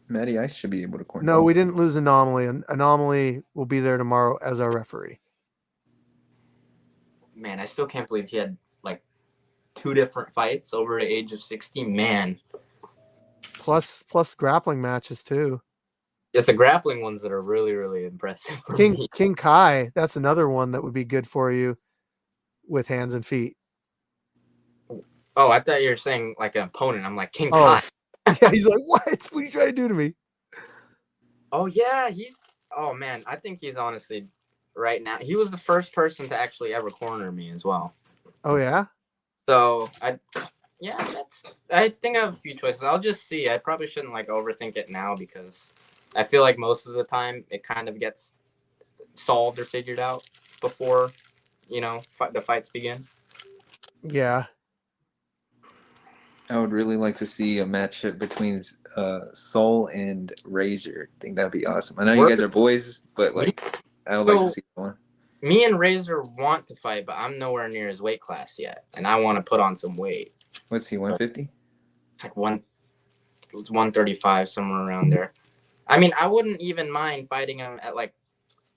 Matty Ice should be able to corner. No, we didn't lose Anomaly. Anomaly will be there tomorrow as our referee. Man, I still can't believe he had like 2 different fights over the age of 60. Man, Plus grappling matches too. it's the grappling ones that are really, really impressive for me. King Kai, that's another one that would be good for you with hands and feet. Oh, I thought you were saying like an opponent. I'm like King Oh, Kai. yeah, he's like, what? What are you trying to do to me? Oh yeah, oh man, I think he's honestly right now. He was the first person to actually ever corner me as well. Oh yeah. So I think I have a few choices. I'll just see. I probably shouldn't like overthink it now because I feel like most of the time it kind of gets solved or figured out before the fights begin. Yeah. I would really like to see a matchup between Soul and Razor. I think that'd be awesome. I know you guys are boys, but like I would like to see one. Me and Razor want to fight, but I'm nowhere near his weight class yet, and I want to put on some weight. What's he, 150? It's like 135, somewhere around there. I mean, I wouldn't even mind fighting him at like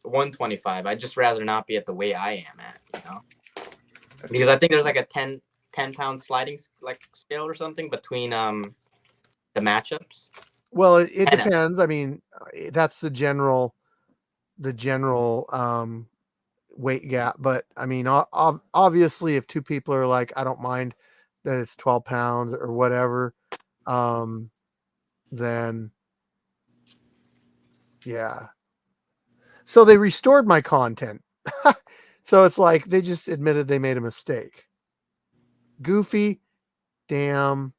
125. I'd just rather not be at the weight I am at, because I think there's like a 10-pound sliding like scale or something between the matchups. Well, it depends. I mean, that's the general weight gap. But I mean, obviously, if two people are like, I don't mind that it's 12 pounds or whatever, then yeah. So they restored my content. So it's like they just admitted they made a mistake. Goofy, damn.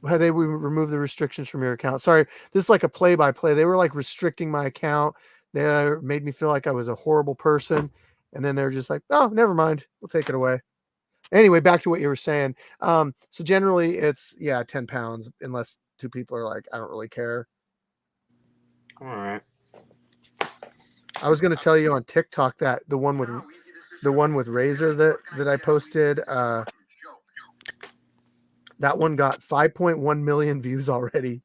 How they remove the restrictions from your account? Sorry, this is like a play-by-play. They were like restricting my account. They made me feel like I was a horrible person, and then they're just like, "Oh, never mind. We'll take it away." Anyway, back to what you were saying. So generally, it's 10 pounds, unless two people are like, "I don't really care." All right. I was going to tell you on TikTok that the one with Razor that I posted. That one got 5.1 million views already.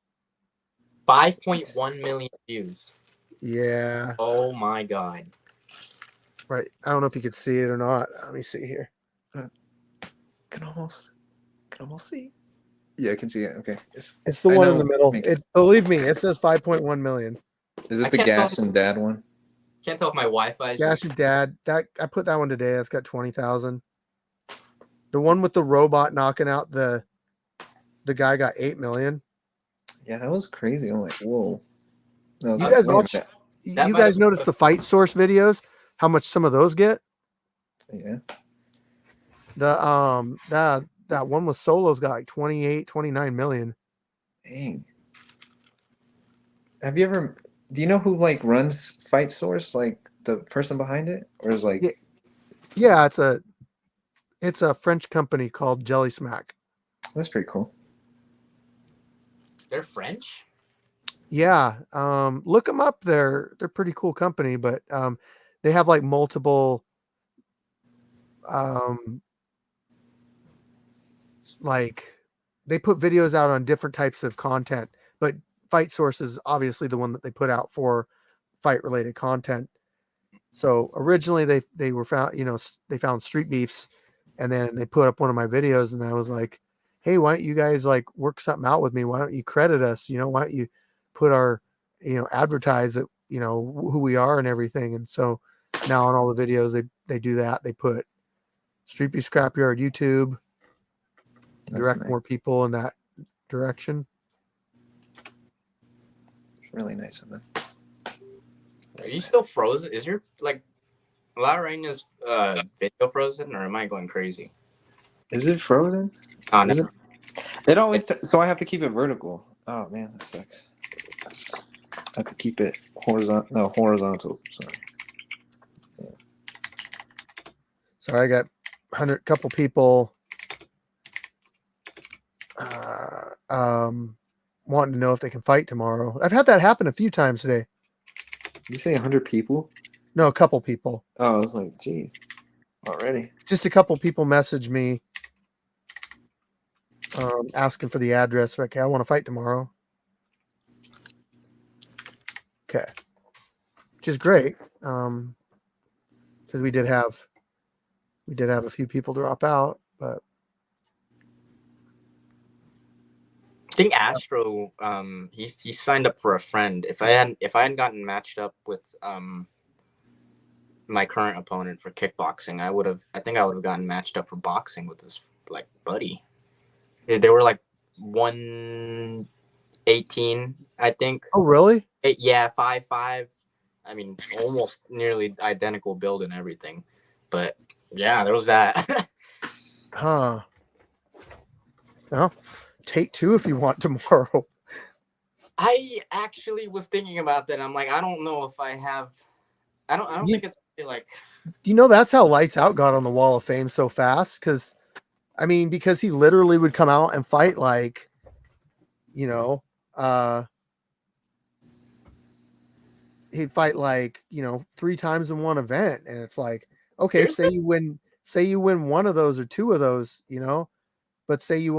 5.1 million views. Yeah. Oh my god. Right. I don't know if you could see it or not. Let me see here. Can almost see. Yeah, I can see it. Okay. It's the one in the middle. Believe me, it says 5.1 million. Is it the Gash and Dad one? Can't tell if my Wi-Fi is Gash and Dad. I put that one today. That's got 20,000. The one with the robot knocking out the guy got 8 million. Yeah, that was crazy. I'm like, whoa. You guys watch? You guys notice the Fight Source videos? How much some of those get? Yeah. That one with Solo's got like 28, 29 million. Dang. Have you ever? Do you know who like runs Fight Source? Like the person behind it, or is like? Yeah, it's a French company called Jelly Smack. That's pretty cool. They're French? Yeah. Look them up. They're pretty cool company, but they have like multiple like they put videos out on different types of content, but Fight Source is obviously the one that they put out for fight related content. So originally they were found, they found Street Beefs, and then they put up one of my videos, and I was like, hey, why don't you guys like work something out with me? Why don't you credit us? Why don't you put our, advertise that, who we are and everything. And so now on all the videos, they do that. They put Street Beef Scrapyard YouTube, direct nice. more people in that direction. It's really nice of them. Are you still frozen? Is your like La Reina's video frozen, or am I going crazy? Is it frozen? Oh, no. It always. So I have to keep it vertical. Oh man, that sucks. I have to keep it horizontal. No, horizontal. Sorry. Yeah. Sorry, I got couple people wanting to know if they can fight tomorrow. I've had that happen a few times today. You say 100 people? No, a couple people. Oh, I was like, geez, already. Just a couple people messaged me asking for the address. Like, hey, I want to fight tomorrow. Okay. Which is great. Because we did have a few people drop out, but I think Astro, he signed up for a friend. If I hadn't gotten matched up with my current opponent for kickboxing, I think I would have gotten matched up for boxing with this like buddy. They were like 118, I think. Oh, really? Yeah, 5'5". I mean, almost nearly identical build and everything. But yeah, there was that. Huh. Well, take two if you want tomorrow. I actually was thinking about that. I'm like, I don't know if I have. I don't think it's like. That's how Lights Out got on the Wall of Fame so fast. Because he literally would come out and fight like, he'd fight like 3 times in one event, and it's like, okay, say you win one of those or 2 of those, but say you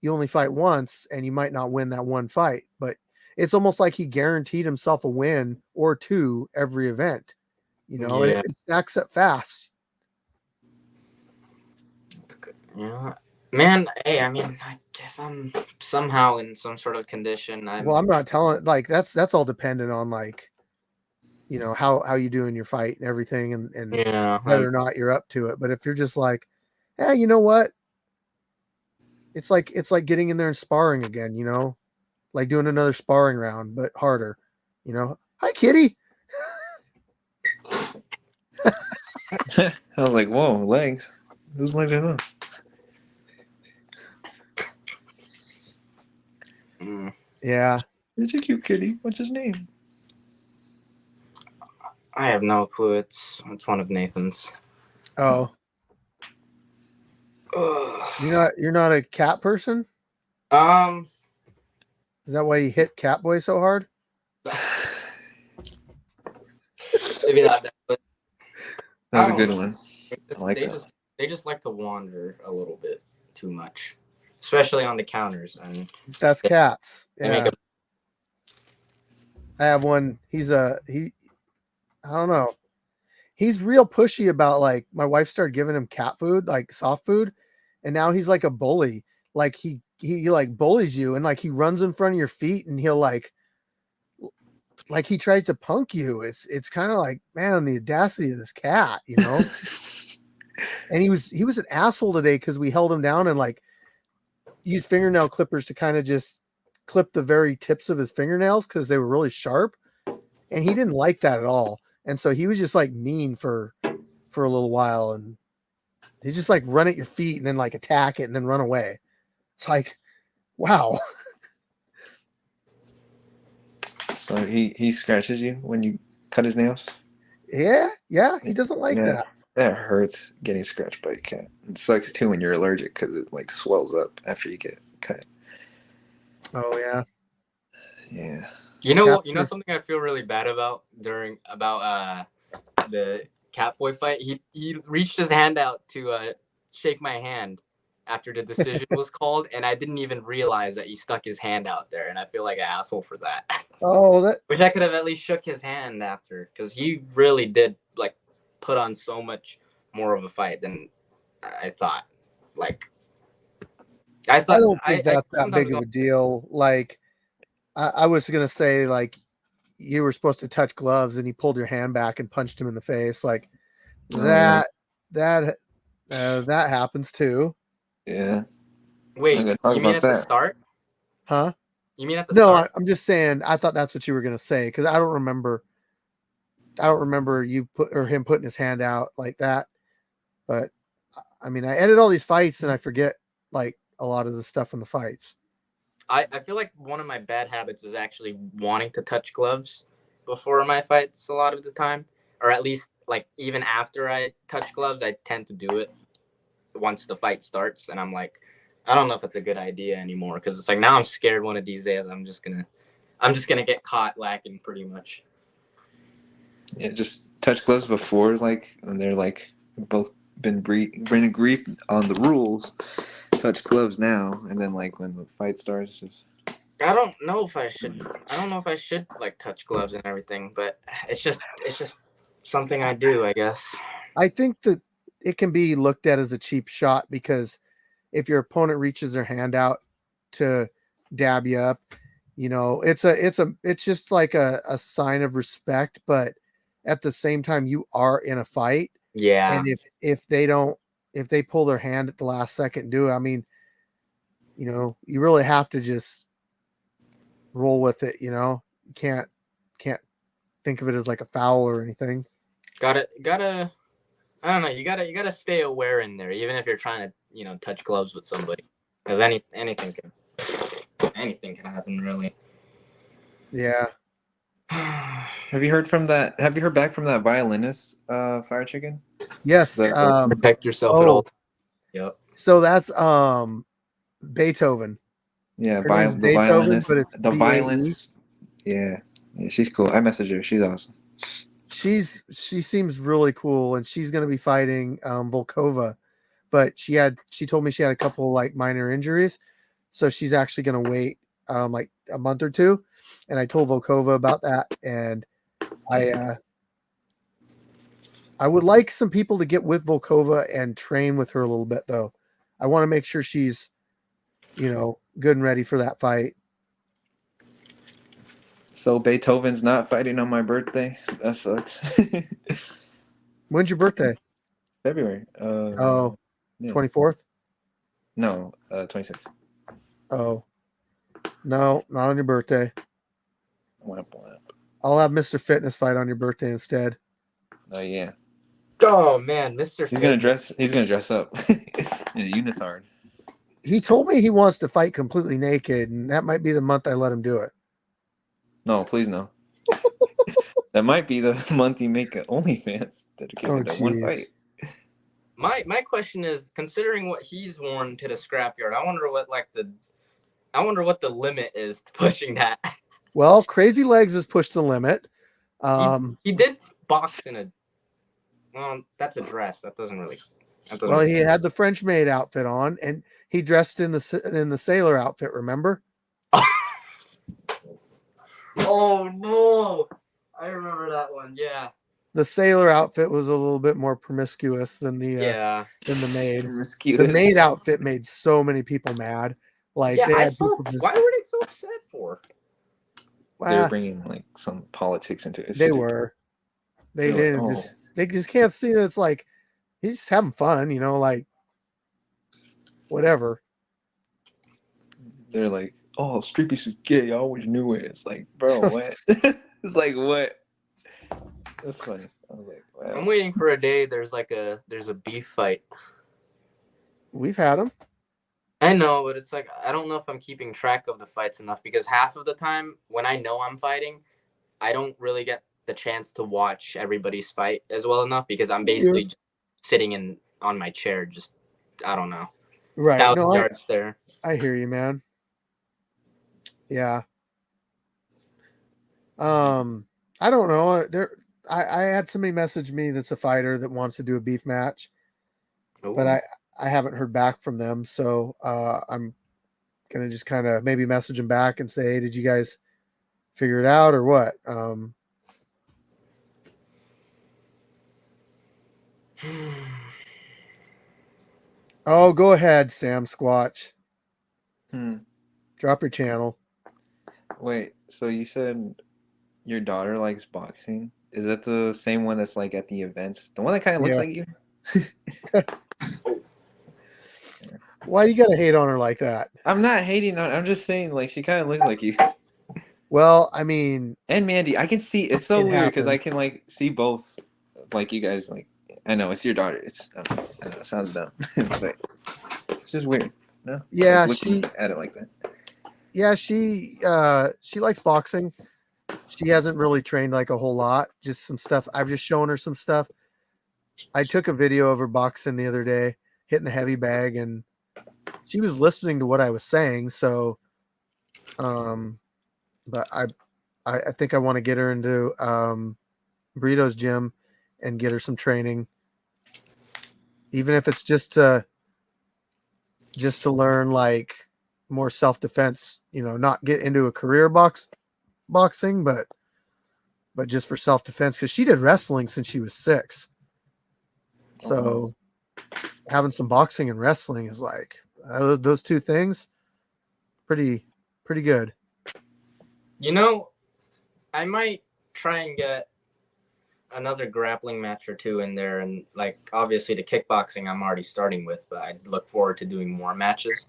only fight once, and you might not win that one fight, but it's almost like he guaranteed himself a win or 2 every event. It stacks up fast. That's good. Yeah, man. Hey, I mean, if I'm somehow in some sort of condition, I'm not telling. Like that's all dependent on like, how you do in your fight and everything, and whether or not you're up to it. But if you're just like, hey, you know what? It's like getting in there and sparring again. Like doing another sparring round, but harder. Hi, kitty. I was like, whoa, legs. Whose legs are those? Yeah. It's a cute kitty. What's his name? I have no clue. It's one of Nathan's. Oh. You're not a cat person? Is that why you hit Catboy so hard? Maybe not that. But That was a good one. I like that. They just like to wander a little bit too much, especially on the counters. And that's cats. Yeah. I have one. I don't know. He's real pushy about like my wife started giving him cat food, like soft food, and now he's like a bully. Like he like bullies you, and like he runs in front of your feet, and he'll like he tries to punk you. It's kind of like, man, the audacity of this cat, And he was an asshole today because we held him down and like used fingernail clippers to kind of just clip the very tips of his fingernails because they were really sharp, and he didn't like that at all. And so he was just like mean for a little while, and he just like run at your feet and then like attack it and then run away. It's like, wow. So he scratches you when you cut his nails? Yeah, he doesn't like that. That hurts, getting scratched by a cat. It sucks too when you're allergic because it like swells up after you get cut. Oh yeah. Yeah. Something I feel really bad about the Catboy fight. He reached his hand out to shake my hand after the decision was called, and I didn't even realize that he stuck his hand out there, and I feel like an asshole for that. Oh, that Wish I could have at least shook his hand after, because he really did like put on so much more of a fight than I thought. Like I I thought don't think I that's that sometimes big of a deal. Like I was gonna say, like you were supposed to touch gloves and he pulled your hand back and punched him in the face. Like Oh, yeah. that that happens too. Yeah. I'm wait. gonna talk You mean about at the that. start? Huh? You mean at the No, start? I'm just saying. I thought that's what you were gonna say because I don't remember. I don't remember you put or him putting his hand out like that. But I mean, I edit all these fights and I forget like a lot of the stuff in the fights. I feel like one of my bad habits is actually wanting to touch gloves before my fights a lot of the time, or at least like even after I touch gloves, I tend to do it once the fight starts, and I'm like, I don't know if it's a good idea anymore because it's like now I'm scared one of these days I'm just gonna get caught lacking pretty much. Yeah, just touch gloves before, like, and they're like both been agreed on the rules. Touch gloves now, and then like when the fight starts, just I don't know if I should. I don't know if I should like touch gloves and everything, but it's just something I do, I guess. I think that it can be looked at as a cheap shot because if your opponent reaches their hand out to dab you up, you know, it's just like a sign of respect, but at the same time you are in a fight. Yeah, And if they don't if they pull their hand at the last second and do it, I mean, you know, you really have to just roll with it, you know. You can't think of it as like a foul or anything. gotta. I don't know. You gotta stay aware in there, even if you're trying to touch gloves with somebody, because anything can happen really. Yeah. Have you heard from that? Have you heard back from that violinist, Fire Chicken? Yes. Protect yourself at Oh, all. Yep. so that's Beethoven. Yeah, Her name's the Beethoven, but violinist, it's the BAE. violence. Yeah, yeah, she's cool. I messaged her. She's awesome. She seems really cool, and she's going to be fighting Volkova, but she told me she had a couple like minor injuries, so she's actually going to wait like a month or two. And I told Volkova about that, and I I would like some people to get with Volkova and train with her a little bit though. I want to make sure she's good and ready for that fight. So Beethoven's not fighting on my birthday. That sucks. When's your birthday? February. Oh, Yeah. 24th? No, 26. Oh, no, not on your birthday. Wamp wamp. I'll have Mr. Fitness fight on your birthday instead. Oh yeah. Oh man, Mr. He's Fit. gonna dress. He's gonna dress up in a unitard. He told me he wants to fight completely naked, and that might be the month I let him do it. No, please no. That might be the month you make an OnlyFans dedicated to one jeez. fight. My question is, considering what he's worn to the scrapyard, I wonder what the limit is to pushing that. Well, Crazy Legs has pushed the limit. He did box in a. Well, that's a dress. That doesn't really. Well, he had the French maid outfit on, and he dressed in the sailor outfit. Remember? Oh no! I remember that one. Yeah. The sailor outfit was a little bit more promiscuous than the maid. Promiscuous. The maid outfit made so many people mad. Like Yeah, they I had saw. people just. Why were they so upset for? They were bringing like some politics into it. They were. They They're didn't like, just. They just can't see that it's like he's just having fun, like whatever. They're like, oh, Streepy's is gay. I always knew it. It's like, bro, what? It's like, what? That's funny. I was like, wow. I'm waiting for a day. There's a beef fight. We've had them. I know, but it's like I don't know if I'm keeping track of the fights enough because half of the time when I know I'm fighting, I don't really get the chance to watch everybody's fight as well enough because I'm basically just sitting on my chair, just I don't know, Right. 1,000 yards there. I hear you, man. Yeah. I don't know. I had somebody message me that's a fighter that wants to do a beef match, Ooh. but I haven't heard back from them, so I'm gonna just kind of maybe message them back and say, hey, did you guys figure it out or what? Oh, go ahead, Sam Squatch. Drop your channel. Wait, so you said your daughter likes boxing? Is that the same one that's like at the events? The one that kind of looks Yeah. like you? Why you gotta hate on her like that? I'm not hating on. I'm just saying, like, she kind of looks like you. Well, I mean, And Mandy, I can see. It's so It weird because I happened. can like see both. Like you guys, like I know it's your daughter. It's I know, it sounds dumb, but it's just weird. No, yeah, like looking at it like that. yeah, she likes boxing. She hasn't really trained like a whole lot, just some stuff. I've just shown her some stuff. I took a video of her boxing the other day, hitting the heavy bag, and she was listening to what I was saying. So, but I think I want to get her into Burrito's gym and get her some training, even if it's just to learn like more self-defense. Not get into a career boxing, but just for self-defense, because she did wrestling since she was 6. So having some boxing and wrestling is like those two things pretty good. I might try and get another grappling match or two in there, and like obviously the kickboxing I'm already starting with, but I look forward to doing more matches.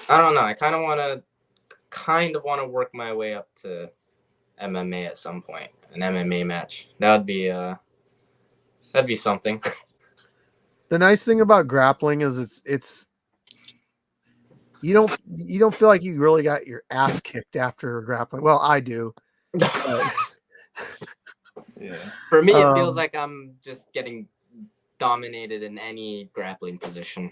I don't know. I kind of want to work my way up to MMA at some point. An MMA match. That'd be something. The nice thing about grappling is it's you don't feel like you really got your ass kicked after grappling. Well, I do. Yeah. For me, it feels like I'm just getting dominated in any grappling position.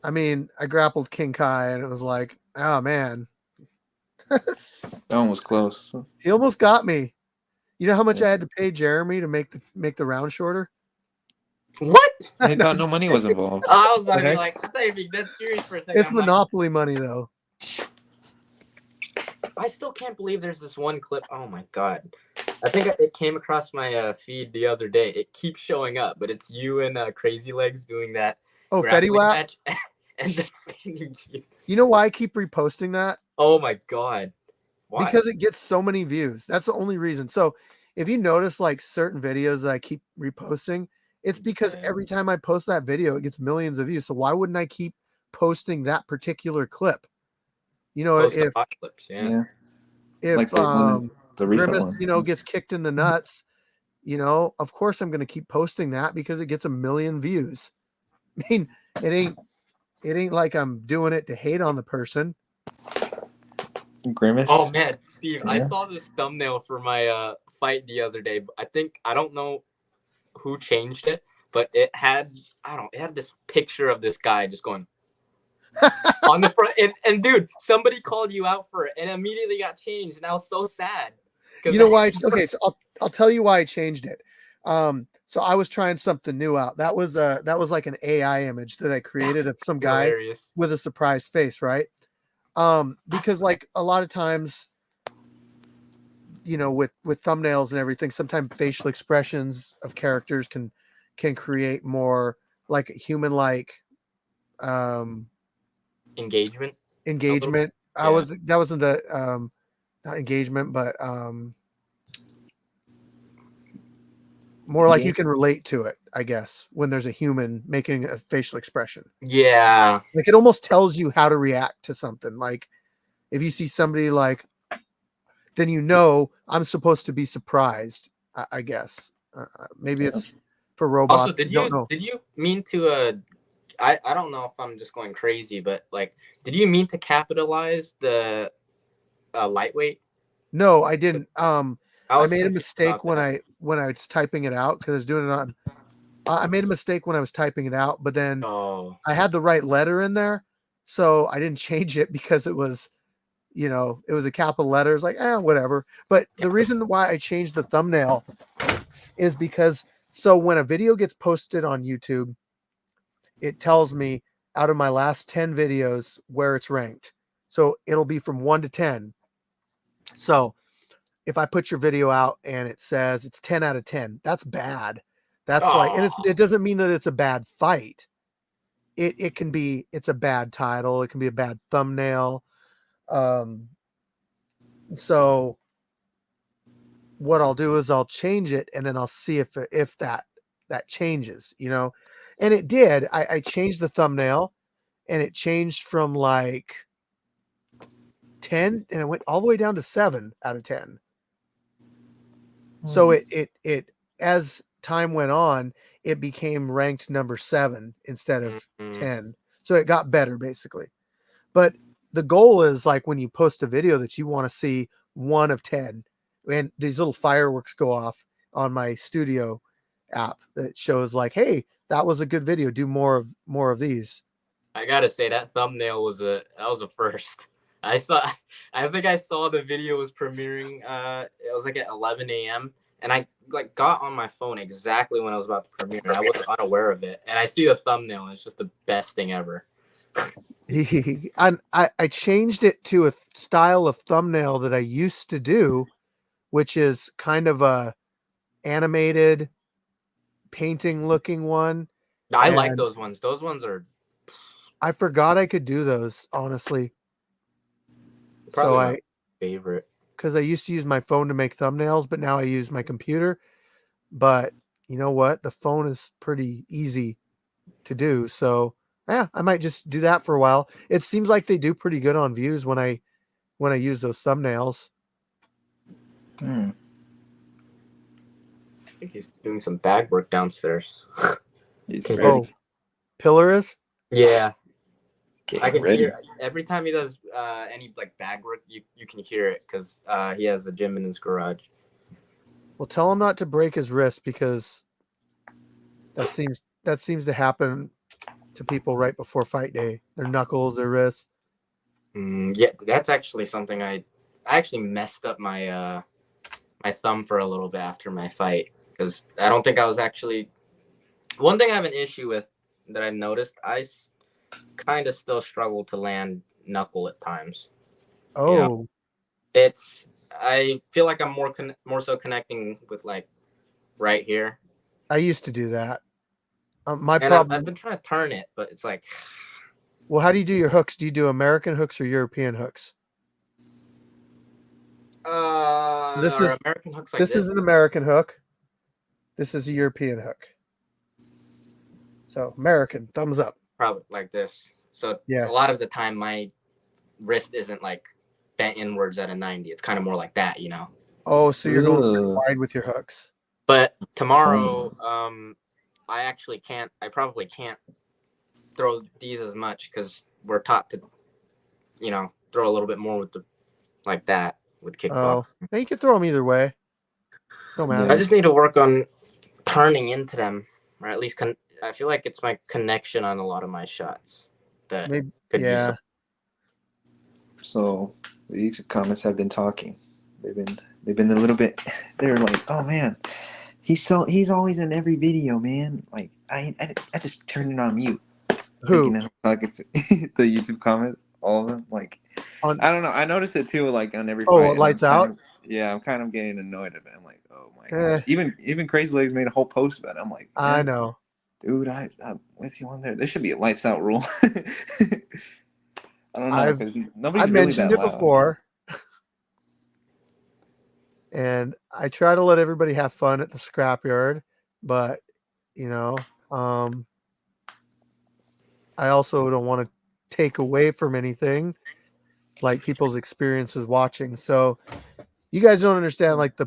I mean, I grappled King Kai, and it was like, oh man, that one was close. He almost got me. You know how much I had to pay Jeremy to make the round shorter? What? I thought no money was involved. I was about to be like, I thought you'd be dead serious for a second. It's Monopoly money, though. I still can't believe there's this one clip. Oh my god. I think it came across my feed the other day. It keeps showing up, but it's you and Crazy Legs doing that. Oh, Fetty Wap? Match and the standing. You know why I keep reposting that? Oh my god. Why? Because it gets so many views. That's the only reason. So if you notice like certain videos that I keep reposting, it's because every time I post that video, it gets millions of views. So why wouldn't I keep posting that particular clip? If clips, if like the Grimace, one. gets kicked in the nuts, of course I'm going to keep posting that because it gets a million views. I mean, it ain't like I'm doing it to hate on the person. Grimace. Oh man, Steve, I saw this thumbnail for my fight the other day. I don't know who changed it, but it had this picture of this guy just going on the front, and dude, somebody called you out for it and immediately got changed, and I was so sad. You know why? Okay, so I'll tell you why I changed it. So I was trying something new out. That was like an AI image that I created of some guy with a surprised face, right? Because like a lot of times, with thumbnails and everything, sometimes facial expressions of characters can create more like human-like engagement. That wasn't the not engagement, but more like you can relate to it, I guess, when there's a human making a facial expression. Yeah. Like it almost tells you how to react to something. Like if you see somebody like, then I'm supposed to be surprised, I guess. Maybe it's for robots. Also, did you mean to I don't know if I'm just going crazy, but like, did you mean to capitalize the lightweight? No, I didn't. I made a mistake when I was typing it out because I was doing it on. I made a mistake when I was typing it out, but then I had the right letter in there, so I didn't change it because it was, it was a capital letter. It's like, whatever. But the reason why I changed the thumbnail is because so when a video gets posted on YouTube, it tells me out of my last 10 videos where it's ranked. So it'll be from 1 to 10. So if I put your video out and it says it's 10 out of 10, that's bad. That's like, and it doesn't mean that it's a bad fight. It can be, it's a bad title. It can be a bad thumbnail. So what I'll do is I'll change it and then I'll see if that changes, you know, and it did. I changed the thumbnail and it changed from like 10 and it went all the way down to 7 out of 10. So it as time went on, it became ranked number 7 instead of 10. So it got better basically. But the goal is like when you post a video that you want to see 1 of 10, and these little fireworks go off on my studio app that shows like, hey, that was a good video. Do more of these. I gotta say that thumbnail was a first. I think I saw the video was premiering. It was like at 11 a.m. and I like got on my phone exactly when I was about to premiere. And I was unaware of it, and I see the thumbnail, and it's just the best thing ever. I changed it to a style of thumbnail that I used to do, which is kind of a animated painting looking one. I like those ones. Those ones are. I forgot I could do those, honestly. Probably my favorite. Because I used to use my phone to make thumbnails, but now I use my computer. But you know what? The phone is pretty easy to do. So yeah, I might just do that for a while. It seems like they do pretty good on views when I use those thumbnails. I think he's doing some bag work downstairs. He's ready. ready. Oh, Pillar is? Yeah. I can ready. hear every time he does any like bag work. You can hear it because he has a gym in his garage. Well, tell him not to break his wrist because that seems to happen to people right before fight day. Their knuckles, their wrists. Yeah, that's actually something I actually messed up my my thumb for a little bit after my fight because I don't think I was actually. One thing I have an issue with that I've noticed, I kind of still struggle to land knuckle at times. Oh, you know? I feel like I'm more so connecting with like right here. I used to do that. My And problem. I've been trying to turn it, but it's like. Well, how do you do your hooks? Do you do American hooks or European hooks? This is American hooks like this is an American hook. This is a European hook. So American, thumbs up. Probably like this. So Yeah. a lot of the time my wrist isn't like bent inwards at a 90. It's kind of more like that, you know. Oh, so you're going wide with your hooks. But tomorrow, I actually can't. I probably can't throw these as much because we're taught to, you know, throw a little bit more with the like that with kickboxing. Oh, you can throw them either way. No matter. I just need to work on turning into them, or at least I feel like it's my connection on a lot of my shots that could use some. So the YouTube comments have been talking. They've been a little bit. They're like, oh man, he's always in every video, man. Like I just turned it on mute. Who? Talking to the YouTube comments, all of them. Like I don't know. I noticed it too. Like on every. Oh, it lights out. I'm kind of getting annoyed of it. I'm like, oh my gosh. Even Crazy Legs made a whole post about it. I'm like, I know, dude. I'm with you on there. There should be a lights out rule. I don't know because nobody's I've really mentioned that it loud. before, and I try to let everybody have fun at the scrapyard, but you know, I also don't want to take away from anything, like people's experiences watching. So you guys don't understand, like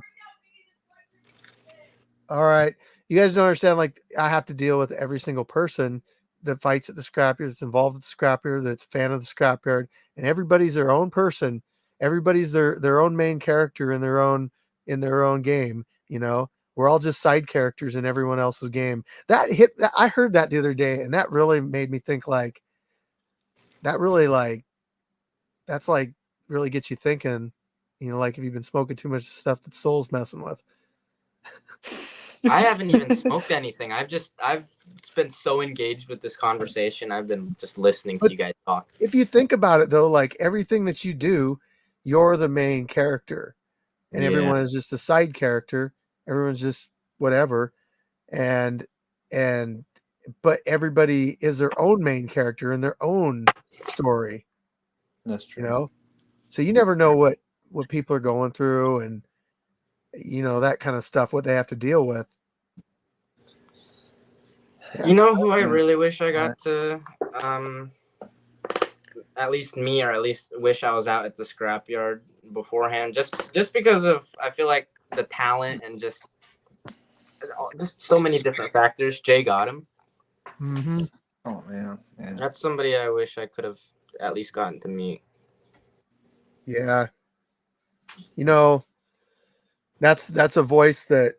all right, you guys don't understand, like I have to deal with every single person that fights at the scrapyard, that's involved with the scrapyard, that's a fan of the scrapyard, and everybody's their own person. Everybody's their own main character in their own game. You know, we're all just side characters in everyone else's game. I heard that the other day, and that really made me think like that really like that's like really gets you thinking. You know, like if you've been smoking too much stuff that Soul's messing with. I haven't even smoked anything. I've been so engaged with this conversation. I've been just listening to But you guys talk. if you think about it, though, like everything that you do, you're the main character, and Yeah. everyone is just a side character. Everyone's just whatever, and and but everybody is their own main character in their own story. That's You true. know, so you never know what people are going through, and that kind of stuff, what they have to deal with. You know who I Yeah. really wish I got to, at least me, or at least wish I was out at the scrapyard beforehand, just because of, I feel like the talent and just so many different factors. Jay got him. Mm-hmm. Oh man. Yeah. That's somebody I wish I could have at least gotten to meet. Yeah, that's a voice that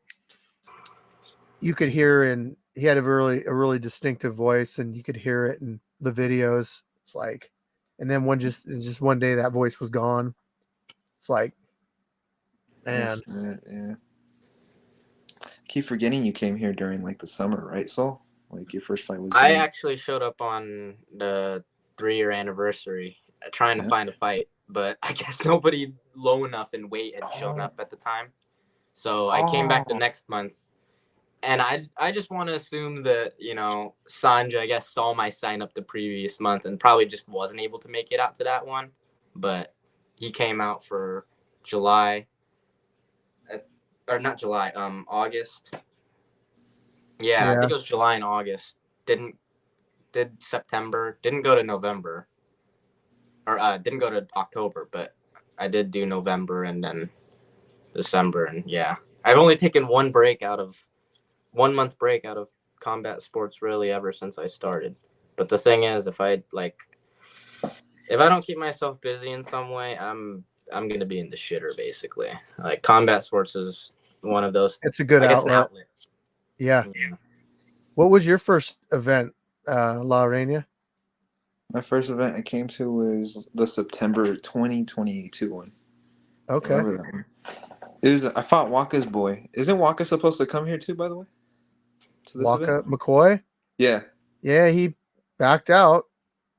you could hear, and he had a really distinctive voice, and you could hear it in the videos. It's like, and then just one day that voice was gone. It's like, man, Yeah. Keep forgetting you came here during like the summer, right, Sol? Like your first fight was I during... actually showed up on the 3-year anniversary trying to Yeah. find a fight, but I guess nobody low enough in weight had shown up at the time. So I came back the next month, and I just want to assume that, Sanja, I guess, saw my sign up the previous month and probably just wasn't able to make it out to that one. But he came out for July, or not July, August. Yeah, I yeah, think it was July and August. Did September, didn't go to November, or didn't go to October, but I did do November and then December, and yeah, I've only taken 1 month break out of combat sports really ever since I started. But the thing is, if I don't keep myself busy in some way, I'm gonna be in the shitter basically. Like combat sports is one of those, it's a good I guess, an outlet. outlet. Yeah. Yeah. What was your first event, La Reina? My first event I came to was the September 2022 one. I Okay, remember that one. It was, I fought Waka's boy. Isn't Waka supposed to come here too, by the way? To this event? Waka McCoy. Yeah. Yeah, he backed out.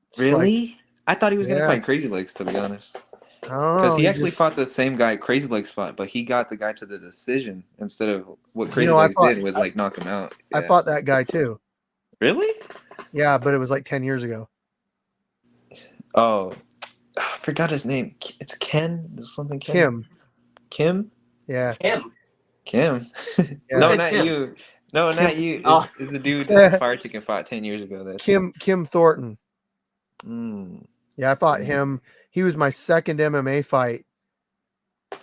It's like, Really? I thought he was gonna yeah, fight Crazy Legs, to be honest. I don't Because know. he He actually just, fought the same guy Crazy Legs fought, but he got the guy to the decision instead of what Crazy I Legs thought did was like knock him out. I Yeah. fought that guy too. Really? Yeah, but it was like 10 years ago. Oh, I forgot his name. It's Ken. Is something Ken? Kim. Kim? Yeah. Kim. Yeah. No, said not Kim? you. No, Kim. not you. Oh. Is the dude that Fire Chicken fought 10 years ago? That's Kim Thornton. Mm. Yeah, I fought him. He was my second MMA fight,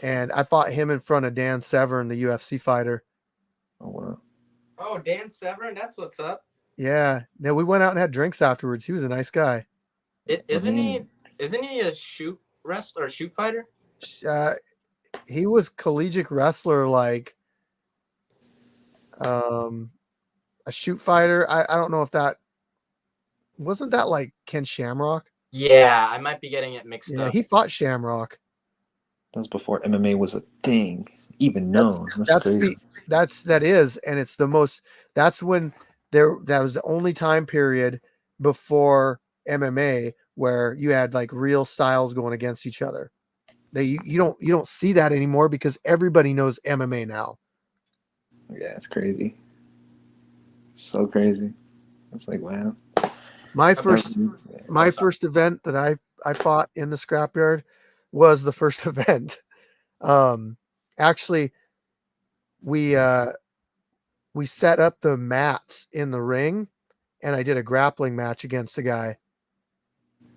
and I fought him in front of Dan Severn, the UFC fighter. Oh wow. Oh, Dan Severn, that's what's up. Yeah. Now we went out and had drinks afterwards. He was a nice guy. Isn't he a shoot wrestler or shoot fighter? He was collegiate wrestler, like a shoot fighter. I don't know if that wasn't that like Ken Shamrock. Yeah, I might be getting it mixed Yeah, up. he fought Shamrock. That was before MMA was a thing, even known. That's crazy. That is, and it's the most. That's when that was the only time period before MMA where you had like real styles going against each other. You don't see that anymore because everybody knows MMA now. Yeah, it's crazy. It's so crazy. It's like wow. My first event that I fought in the scrapyard was the first event. Actually, we set up the mats in the ring, and I did a grappling match against the guy.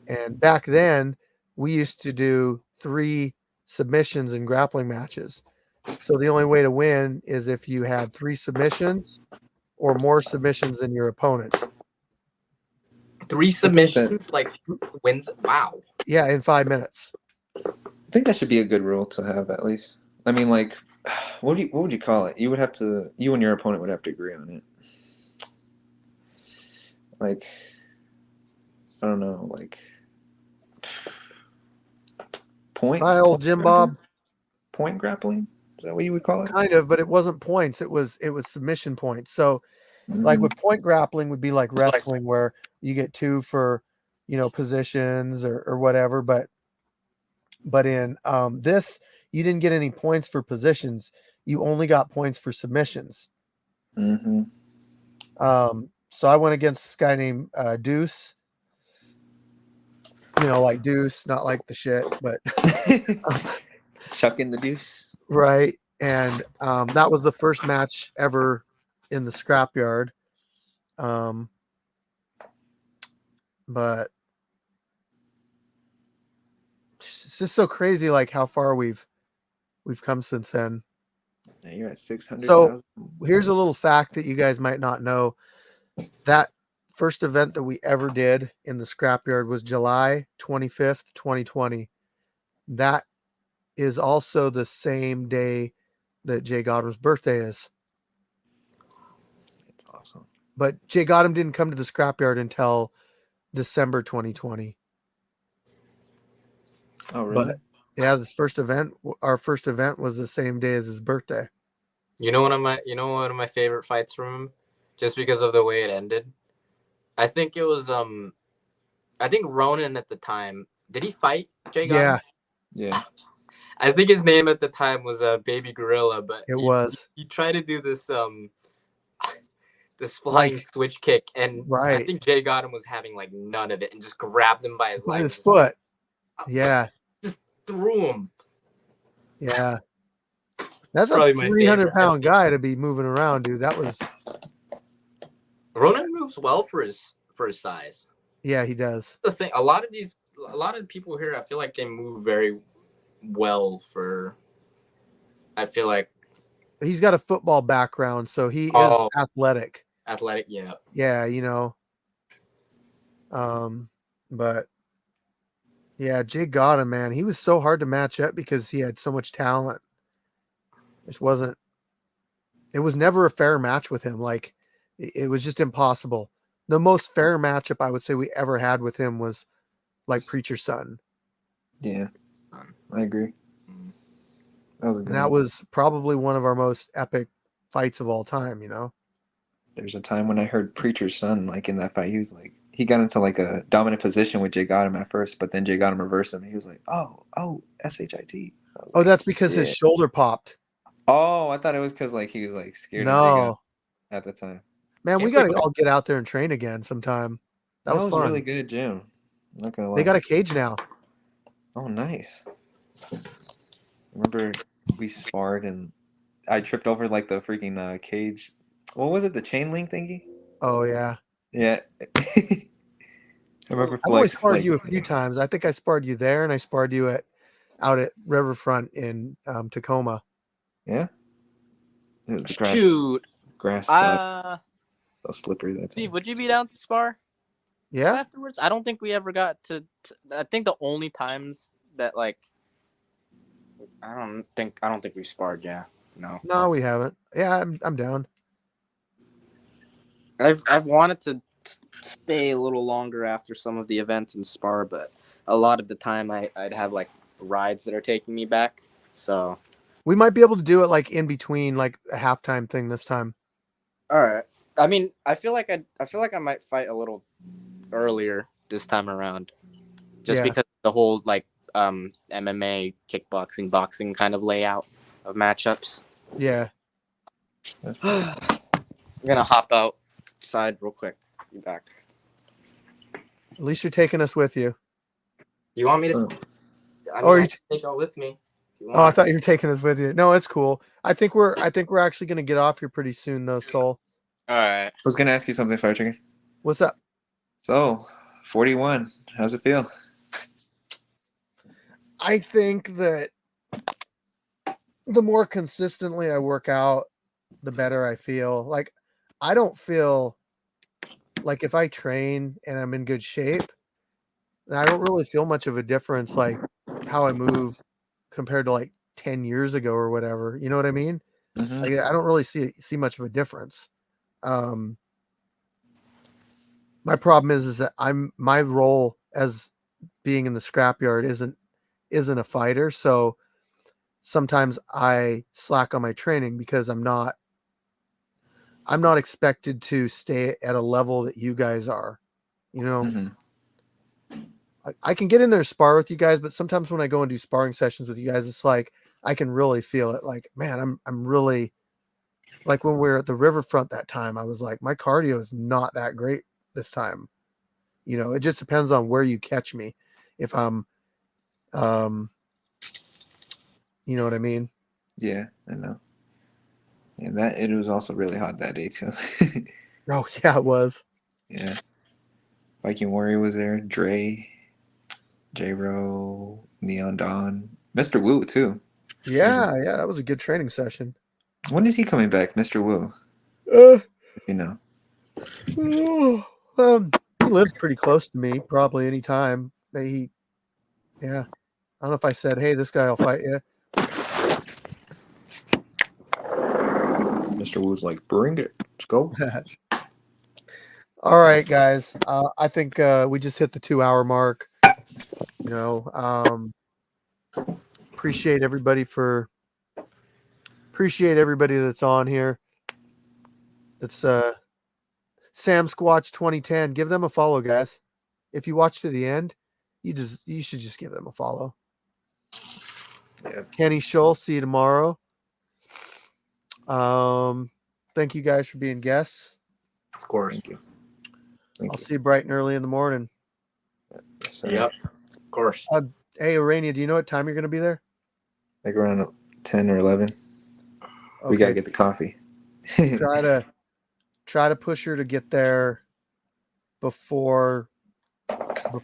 And back then, we used to do 3 submissions in grappling matches. So the only way to win is if you had 3 submissions or more submissions than your opponent. 3 submissions, like wins. Wow. Yeah, in 5 minutes. I think that should be a good rule to have at least. I mean, like, what would you call it? You and your opponent would have to agree on it. Like, I don't know, like point. Hi, old Jim Bob. Point grappling, Is that what you would call it? Kind of, but it wasn't points. It was submission points. So like Mhm. with point grappling would be like wrestling where you get 2 for, positions or whatever. But in this, you didn't get any points for positions. You only got points for submissions. Mhm. So I went against this guy named Deuce. Like Deuce, not like the shit, but Chuck in the deuce. right. And that was the first match ever in the scrapyard. But it's just so crazy, like how far we've come since then. Now you're at So 600,000. here's a little fact that you guys might not know. That first event that we ever did in the scrapyard was July 25th, 2020. That is also the same day that Jay Gotham's birthday is. That's awesome. But Jay Gotham didn't come to the scrapyard until December 2020. Oh, really? But yeah, our first event was the same day as his birthday. One of my favorite fights from him, just because of the way it ended. I think it was I think Ronan at the time. Did he fight Jay Gotham? Yeah. I think his name at the time was Baby Gorilla, but It was. he tried to do this this flying switch kick, and I Right. think Jay Gotham was having like none of it and just grabbed him by his With leg. his foot. Yeah. Just threw him. Yeah. That's Probably a my 300-pound guy to be moving around, dude. That was. Ronan moves well for his size. Yeah, he does. The thing, a lot of people here, I feel like they move very well for. I feel like he's got a football background, so he is athletic. Athletic, yeah. Yeah, but yeah, Jay Gotham, man, he was so hard to match up because he had so much talent. It was never a fair match with him. Like, it was just impossible. The most fair matchup I would say we ever had with him was like Preacher's Son. Yeah, I agree. That was a good And that one. was probably one of our most epic fights of all time, There's a time when I heard Preacher's Son, like in that fight, he got into like a dominant position with Jay Gotham at first, but then Jay Gotham reversed him. He was like, oh, SHIT. Oh, that's because his shoulder popped. Oh, I thought it was because like he was like scared of Jay Gotham at the time. Man, we got to all get out there and train again sometime. That was fun. Really good gym. I'm not gonna lie. They got a cage now. Oh, nice. Remember we sparred and I tripped over like the freaking cage. What was it? The chain link thingy? Oh yeah. Yeah. I remember I've always sparred you a few times. I think I sparred you there, and I sparred you out at Riverfront in Tacoma. Yeah. Shoot. Grass sucks. So slippery that time. Steve, would you be down to spar? Yeah. Afterwards, I don't think we ever got to. I think the only times that like, I don't think we sparred. Yeah, no, we haven't. Yeah, I'm down. I've wanted to stay a little longer after some of the events and spar, but a lot of the time I'd have like rides that are taking me back. So we might be able to do it like in between, like a halftime thing this time. All right. I mean, I feel like I might fight a little earlier this time around, just because the whole like MMA, kickboxing, boxing kind of layout of matchups. Yeah. I'm gonna hop outside real quick. Be back. At least you're taking us with you. You want me to? I can take y'all with me. Oh, I thought you were taking us with you. No, it's cool. I think we're actually gonna get off here pretty soon, though, Soul. All right. I was gonna ask you something, Fire Chicken. What's up? So, 41. How's it feel? I think that the more consistently I work out, the better I feel. Like, I don't feel like if I train and I'm in good shape, I don't really feel much of a difference, like how I move compared to like 10 years ago or whatever. You know what I mean? Mm-hmm. Like, I don't really see much of a difference. My problem is that my role as being in the scrapyard isn't a fighter. So sometimes I slack on my training because I'm not expected to stay at a level that you guys are. You know, I can get in there and spar with you guys, but sometimes when I go and do sparring sessions with you guys, it's like I can really feel it. Like, man, I'm really like when we were at the riverfront that time, I was like, my cardio is not that great this time. You know, it just depends on where you catch me. If I'm, you know what I mean? Yeah, I know. And that it was also really hot that day too. Oh yeah, it was. Yeah. Viking Warrior was there, Dre, J-Ro, Neon Dawn, Mr. Wu too. Yeah, yeah, that was a good training session. When is he coming back, Mr. Wu? Uh, If you know. he lives pretty close to me, probably anytime. Yeah. I don't know if I said, hey, this guy will fight you. Mr. Wu's like, bring it. Let's go. All right, guys. I think we just hit the 2-hour mark. You know, appreciate everybody that's on here. It's Sam Squatch 2010. Give them a follow, guys. If you watch to the end, you should just give them a follow. Yeah. Kenny Schultz, see you tomorrow. Thank you guys for being guests. Of course. Thank you. I'll see you bright and early in the morning. So, Yep. Of course. Hey, Arania, do you know what time you're going to be there? like around 10 or 11. Okay. We got to get the coffee. try to push her to get there before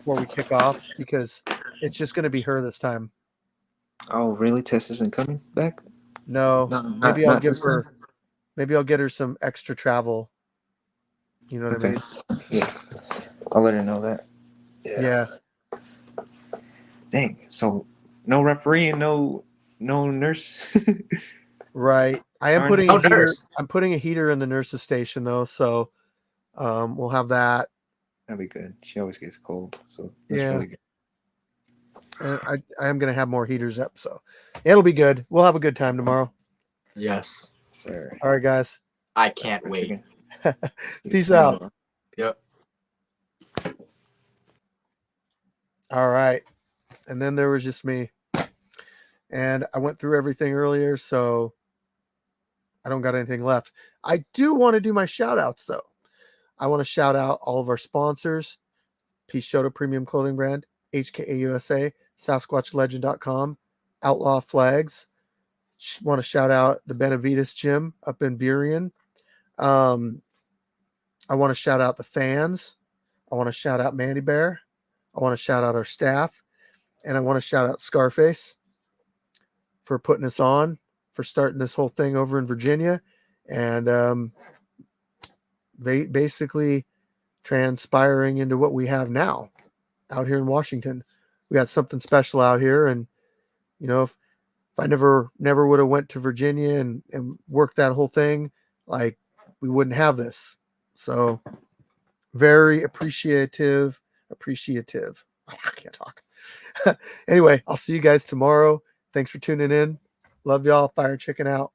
we kick off, because it's just going to be her this time. Oh, really? Tess isn't coming back? No, maybe I'll get her some extra travel. You know what I mean? Yeah. I'll let her know that. Yeah. Dang. So no referee and no nurse. Right. I am Darn putting it. a heater. nurse. I'm putting a heater in the nurse's station though, so we'll have that. That'd be good. She always gets cold, so that's Yeah. really good. And I am going to have more heaters up, so it'll be good. We'll have a good time tomorrow. Yes. Sir. All right, guys. I can't wait. Peace out. Yep. All right. And then there was just me. And I went through everything earlier, so I don't got anything left. I do want to do my shout outs, though. I want to shout out all of our sponsors: Peace Shota Premium Clothing Brand, HKA USA, SasquatchLegend.com, Outlaw Flags. Want to shout out the Benavides Gym up in Burien. I want to shout out the fans. I want to shout out Mandy Bear. I want to shout out our staff. And I want to shout out Scarface for putting us on, for starting this whole thing over in Virginia. And basically transpiring into what we have now out here in Washington. We got something special out here. And, you know, if I never would have went to Virginia and worked that whole thing, like, we wouldn't have this. So very appreciative. I can't talk. Anyway, I'll see you guys tomorrow. Thanks for tuning in. Love y'all. Fire Chicken out.